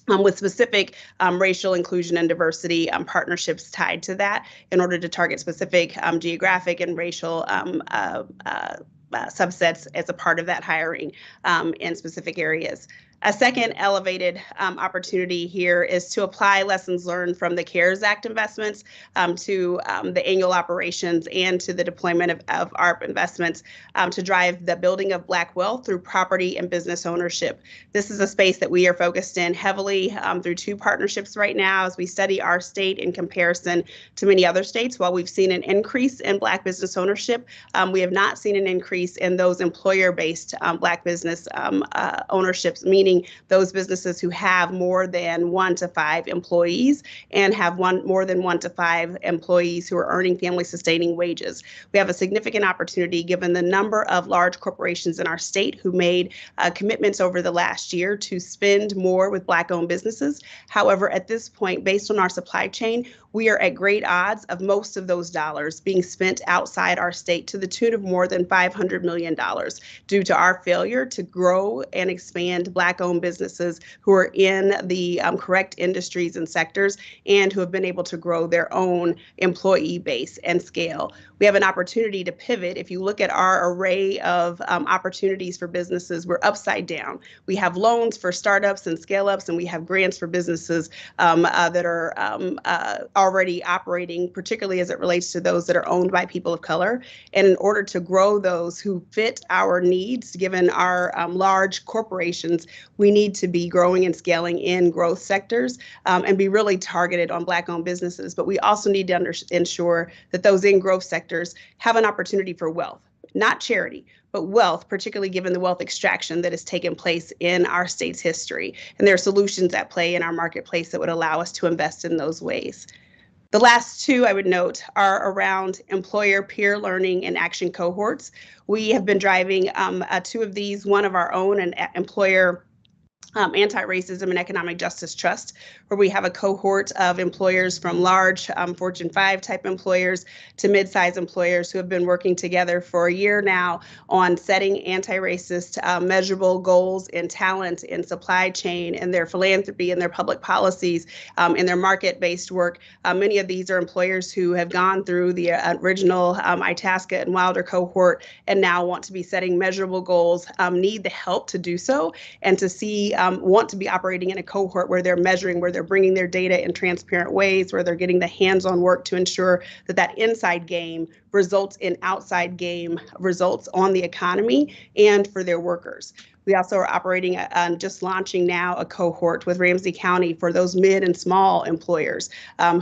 With specific racial inclusion and diversity partnerships tied to that in order to target specific geographic and racial subsets as a part of that hiring in specific areas. A second elevated opportunity here is to apply lessons learned from the CARES Act investments to the annual operations and to the deployment of ARP investments to drive the building of Black wealth through property and business ownership. This is a space that we are focused in heavily through two partnerships right now as we study our state in comparison to many other states. While we've seen an increase in Black business ownership, we have not seen an increase in those employer-based Black business ownerships, meaning those businesses who have more than 1 to 5 employees and have more than 1 to 5 employees who are earning family sustaining wages. We have a significant opportunity given the number of large corporations in our state who made commitments over the last year to spend more with Black owned businesses. However, at this point, based on our supply chain, we are at great odds of most of those dollars being spent outside our state to the tune of more than $500 million due to our failure to grow and expand Black-owned businesses who are in the correct industries and sectors and who have been able to grow their own employee base and scale. We have an opportunity to pivot. If you look at our array of opportunities for businesses, we're upside down. We have loans for startups and scale-ups, and we have grants for businesses that are already operating, particularly as it relates to those that are owned by people of color. And in order to grow those who fit our needs, given our large corporations, we need to be growing and scaling in growth sectors and be really targeted on Black-owned businesses. But we also need to ensure that those in growth sectors have an opportunity for wealth, not charity, but wealth, particularly given the wealth extraction that has taken place in our state's history. And there are solutions at play in our marketplace that would allow us to invest in those ways. The last two I would note are around employer peer learning and action cohorts. We have been driving two of these, one of our own, an employer Anti-Racism and Economic Justice Trust, where we have a cohort of employers from large Fortune 5 type employers to mid-sized employers who have been working together for a year now on setting anti-racist measurable goals in talent, in supply chain, in their philanthropy, in their public policies, in their market-based work. Many of these are employers who have gone through the original Itasca and Wilder cohort and now want to be setting measurable goals, need the help to do so, and to see want to be operating in a cohort where they're measuring, where they're bringing their data in transparent ways, where they're getting the hands-on work to ensure that that inside game results in outside game results on the economy and for their workers. We also are operating and just launching now a cohort with Ramsey County for those mid and small employers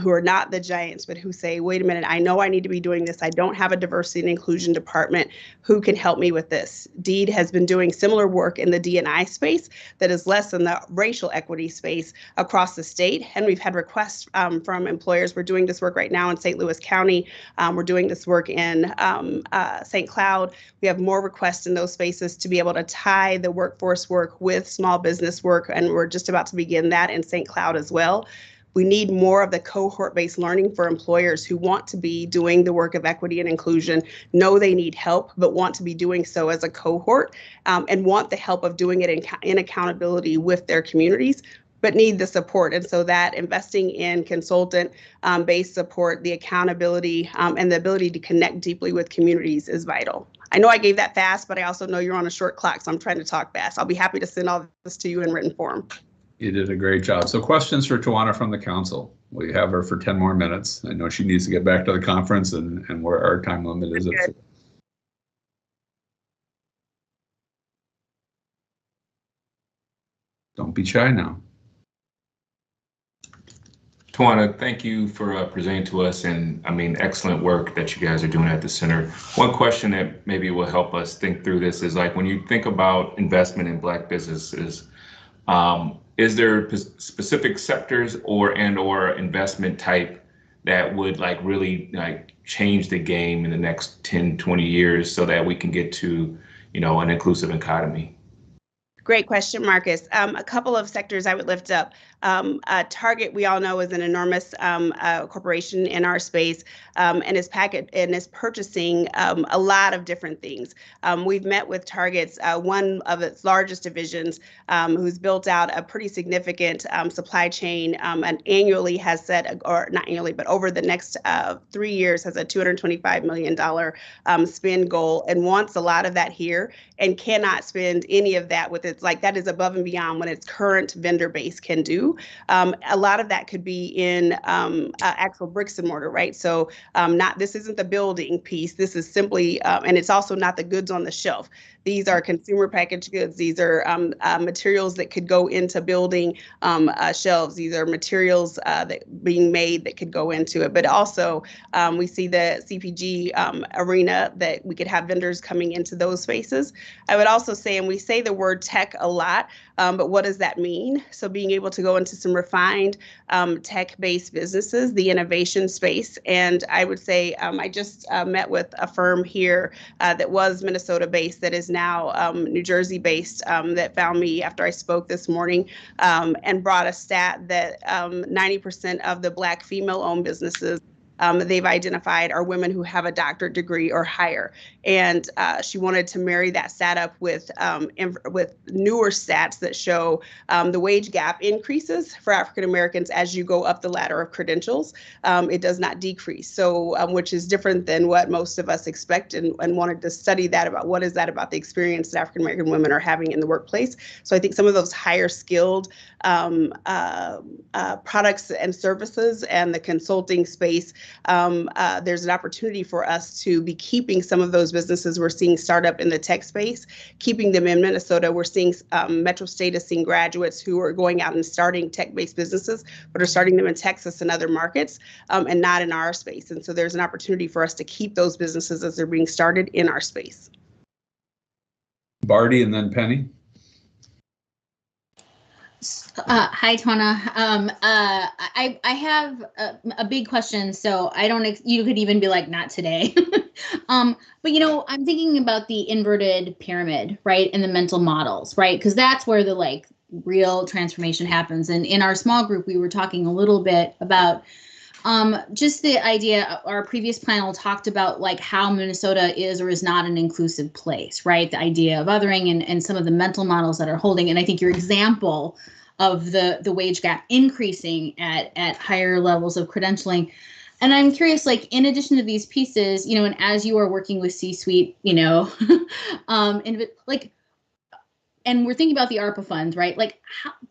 who are not the giants, but who say, wait a minute, I know I need to be doing this. I don't have a diversity and inclusion department. Who can help me with this? DEED has been doing similar work in the D&I space that is less than the racial equity space across the state. And we've had requests from employers. We're doing this work right now in St. Louis County. We're doing this work in St. Cloud. We have more requests in those spaces to be able to tie the workforce work with small business work, and we're just about to begin that in St. Cloud as well. We need more of the cohort-based learning for employers who want to be doing the work of equity and inclusion, know they need help, but want to be doing so as a cohort, and want the help of doing it in accountability with their communities, but need the support. And so that investing in consultant-based support, the accountability, and the ability to connect deeply with communities is vital. I know I gave that fast, but I also know you're on a short clock, so I'm trying to talk fast. I'll be happy to send all this to you in written form. You did a great job. So questions for Tawana from the council. We have her for 10 more minutes. I know she needs to get back to the conference and where our time limit is. Don't be shy now. Tawana, thank you for presenting to us, and I mean, excellent work that you guys are doing at the center. One question that maybe will help us think through this is, like, when you think about investment in Black businesses, is there specific sectors or investment type that would like really like change the game in the next 10, 20 years so that we can get to, you know, an inclusive economy? Great question, Marcus. A couple of sectors I would lift up. Target, we all know, is an enormous corporation in our space, and is purchasing a lot of different things. We've met with Target's one of its largest divisions, who's built out a pretty significant supply chain, and annually has set, or not annually, but over the next 3 years has a $225 million spend goal, and wants a lot of that here, and cannot spend any of that with its, like, that is above and beyond what its current vendor base can do. A lot of that could be in actual bricks and mortar, right? So this isn't the building piece. This is simply, and it's also not the goods on the shelf. These are consumer packaged goods. These are materials that could go into building shelves. These are materials that being made that could go into it. But also we see the CPG arena that we could have vendors coming into those spaces. I would also say, and we say the word tech a lot, but what does that mean? So being able to go into some refined tech-based businesses, the innovation space. And I would say I just met with a firm here that was Minnesota-based that is now New Jersey-based that found me after I spoke this morning and brought a stat that 90% of the Black female-owned businesses they've identified are women who have a doctorate degree or higher. And she wanted to marry that stat up with newer stats that show the wage gap increases for African Americans as you go up the ladder of credentials. It does not decrease. So which is different than what most of us expect, and wanted to study that about what is that about the experience that African American women are having in the workplace. So I think some of those higher skilled products and services and the consulting space, there's an opportunity for us to be keeping some of those businesses. We're seeing startup in the tech space, keeping them in Minnesota. We're seeing Metro State is seeing graduates who are going out and starting tech-based businesses, but are starting them in Texas and other markets, and not in our space. And so there's an opportunity for us to keep those businesses as they're being started in our space. Barty and then Penny. Hi, Tawana. I have a big question, so I don't. You could even be like, not today. But you know, I'm thinking about the inverted pyramid, right, and the mental models, right, because that's where the like real transformation happens. And in our small group, we were talking a little bit about just the idea. Our previous panel talked about like how Minnesota is or is not an inclusive place, right? The idea of othering and some of the mental models that are holding. And I think your example of the wage gap increasing at higher levels of credentialing. And I'm curious, like, in addition to these pieces, you know, and as you are working with C-suite, you know, and like, and we're thinking about the ARPA funds, right? Like,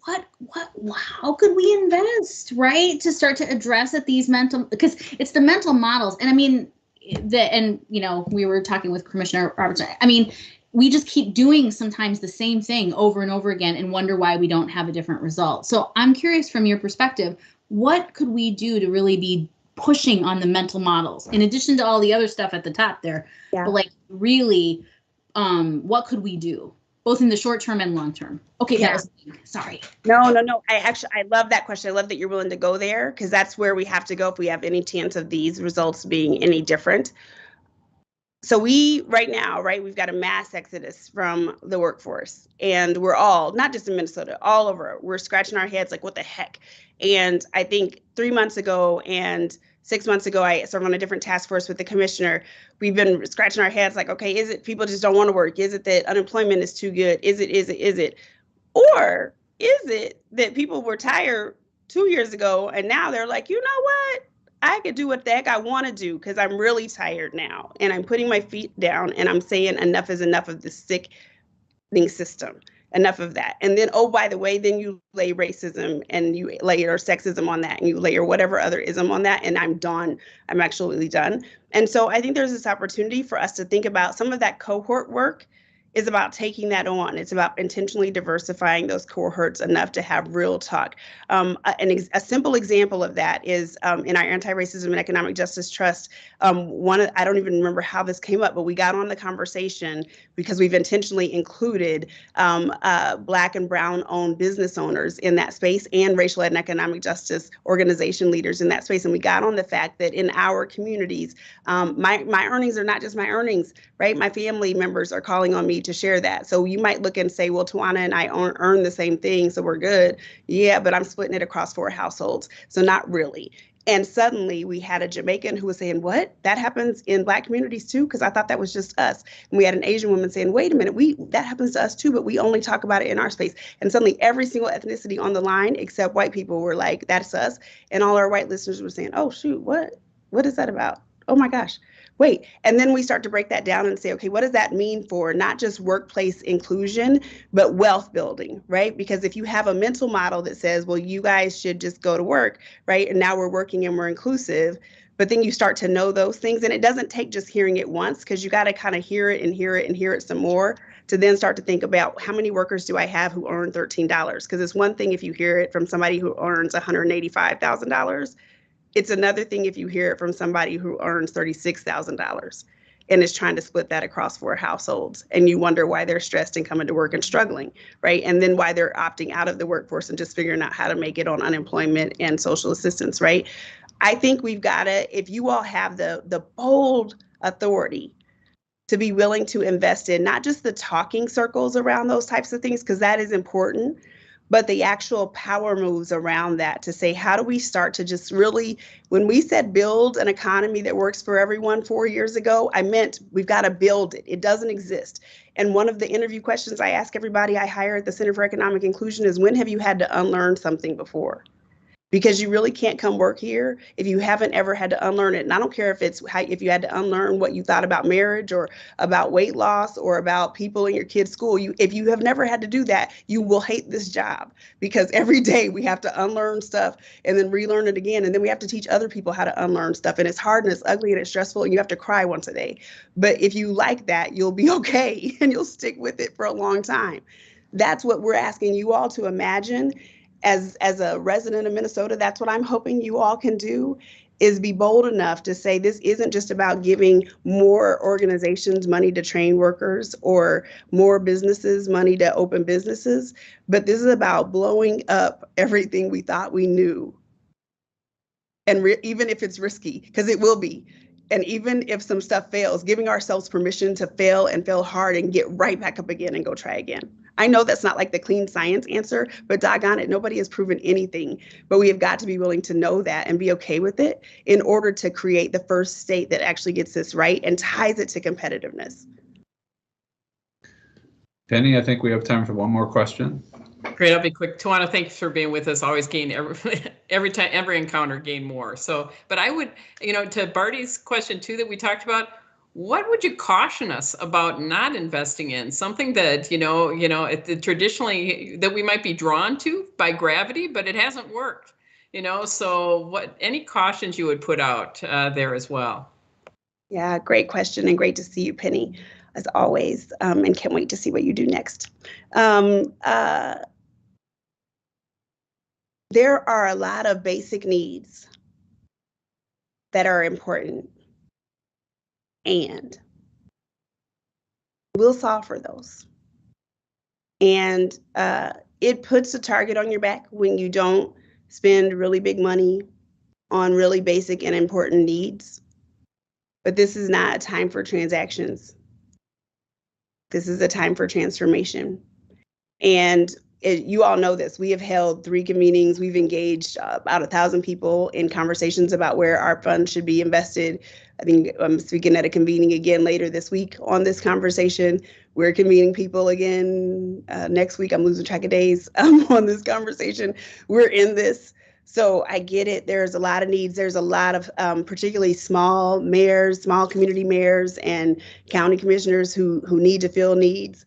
how could we invest, right, to start to address at these mental, because it's the mental models. And I mean, and you know, we were talking with Commissioner Robertson. I mean, we just keep doing sometimes the same thing over and over again and wonder why we don't have a different result. So I'm curious, from your perspective, what could we do to really be pushing on the mental models in addition to all the other stuff at the top there? Yeah. But like, really, what could we do both in the short term and long term? Okay, yeah. Sorry. No. I love that question. I love that you're willing to go there, because that's where we have to go if we have any chance of these results being any different. So right now, we've got a mass exodus from the workforce, and we're all, not just in Minnesota, all over, we're scratching our heads like, what the heck? And I think 3 months ago and 6 months ago, I served on a different task force with the commissioner. We've been scratching our heads like, okay, is it people just don't want to work? Is it that unemployment is too good? Is it? Or is it that people were tired 2 years ago and now they're like, you know what? I could do what the heck I want to do because I'm really tired now, and I'm putting my feet down and I'm saying enough is enough of this sickening system. Enough of that. And then, oh, by the way, then you lay racism and you layer sexism on that and you layer whatever other ism on that. And I'm done. I'm actually done. And so I think there's this opportunity for us to think about some of that cohort work is about taking that on. It's about intentionally diversifying those cohorts enough to have real talk. A simple example of that is in our Anti-Racism and Economic Justice Trust, I don't even remember how this came up, but we got on the conversation because we've intentionally included Black and Brown-owned business owners in that space and racial and economic justice organization leaders in that space. And we got on the fact that in our communities, my earnings are not just my earnings, right? My family members are calling on me to share that. So you might look and say, well, Tawana and I earn the same thing, so we're good. Yeah, but I'm splitting it across 4 households. So not really. And suddenly we had a Jamaican who was saying, what? That happens in Black communities too? Because I thought that was just us. And we had an Asian woman saying, wait a minute, that happens to us too, but we only talk about it in our space. And suddenly every single ethnicity on the line, except white people, were like, that's us. And all our white listeners were saying, oh, shoot, what is that about? Oh my gosh. Wait, and then we start to break that down and say, okay, what does that mean for not just workplace inclusion, but wealth building, right? Because if you have a mental model that says, well, you guys should just go to work, right? And now we're working and we're inclusive, but then you start to know those things. And it doesn't take just hearing it once, because you got to kind of hear it and hear it and hear it some more to then start to think about how many workers do I have who earn $13? Because it's one thing if you hear it from somebody who earns $185,000. It's another thing if you hear it from somebody who earns $36,000 and is trying to split that across 4 households. And you wonder why they're stressed and coming to work and struggling, right? And then why they're opting out of the workforce and just figuring out how to make it on unemployment and social assistance, right? I think we've got to, if you all have the bold authority to be willing to invest in not just the talking circles around those types of things, because that is important, but the actual power moves around that to say, how do we start to just really, when we said build an economy that works for everyone 4 years ago, I meant we've got to build it. It doesn't exist. And one of the interview questions I ask everybody I hire at the Center for Economic Inclusion is, when have you had to unlearn something before? Because you really can't come work here if you haven't ever had to unlearn it. And I don't care if you had to unlearn what you thought about marriage or about weight loss or about people in your kid's school. If you have never had to do that, you will hate this job, because every day we have to unlearn stuff and then relearn it again. And then we have to teach other people how to unlearn stuff. And it's hard and it's ugly and it's stressful and you have to cry once a day. But if you like that, you'll be okay and you'll stick with it for a long time. That's what we're asking you all to imagine. As a resident of Minnesota, that's what I'm hoping you all can do, is be bold enough to say this isn't just about giving more organizations money to train workers or more businesses money to open businesses, but this is about blowing up everything we thought we knew. And even if it's risky, because it will be, and even if some stuff fails, giving ourselves permission to fail and fail hard and get right back up again and go try again. I know that's not like the clean science answer, but doggone it, nobody has proven anything. But we have got to be willing to know that and be okay with it in order to create the first state that actually gets this right and ties it to competitiveness. Penny, I think we have time for one more question. Great, I'll be quick. Tawana, thanks for being with us. Always gain every time, every encounter, gain more. So, but I would, to Barty's question too that we talked about, what would you caution us about not investing in? Something that, traditionally that we might be drawn to by gravity, but it hasn't worked, so any cautions you would put out there as well? Yeah, great question, and great to see you, Penny, as always, and can't wait to see what you do next. There are a lot of basic needs that are important, and we'll solve for those. And it puts a target on your back when you don't spend really big money on really basic and important needs. But this is not a time for transactions. This is a time for transformation. And you all know this. We have held 3 convenings. We've engaged about 1,000 people in conversations about where our funds should be invested. I think I'm speaking at a convening again later this week on this conversation. We're convening people again next week. I'm losing track of days on this conversation. We're in this. So I get it. There's a lot of needs. There's a lot of particularly small mayors, small community mayors and county commissioners who need to fill needs.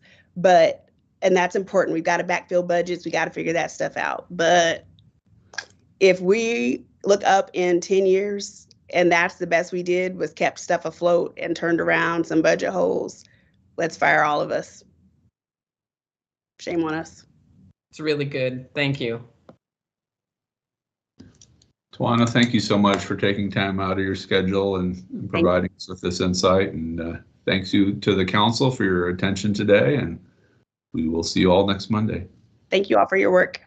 And that's important. We've got to backfill budgets. We got to figure that stuff out. But if we look up in 10 years and that's the best we did was kept stuff afloat and turned around some budget holes, let's fire all of us. Shame on us. It's really good. Thank you. Tawana, thank you so much for taking time out of your schedule and providing us with this insight. And thanks you to the council for your attention today. And we will see you all next Monday. Thank you all for your work.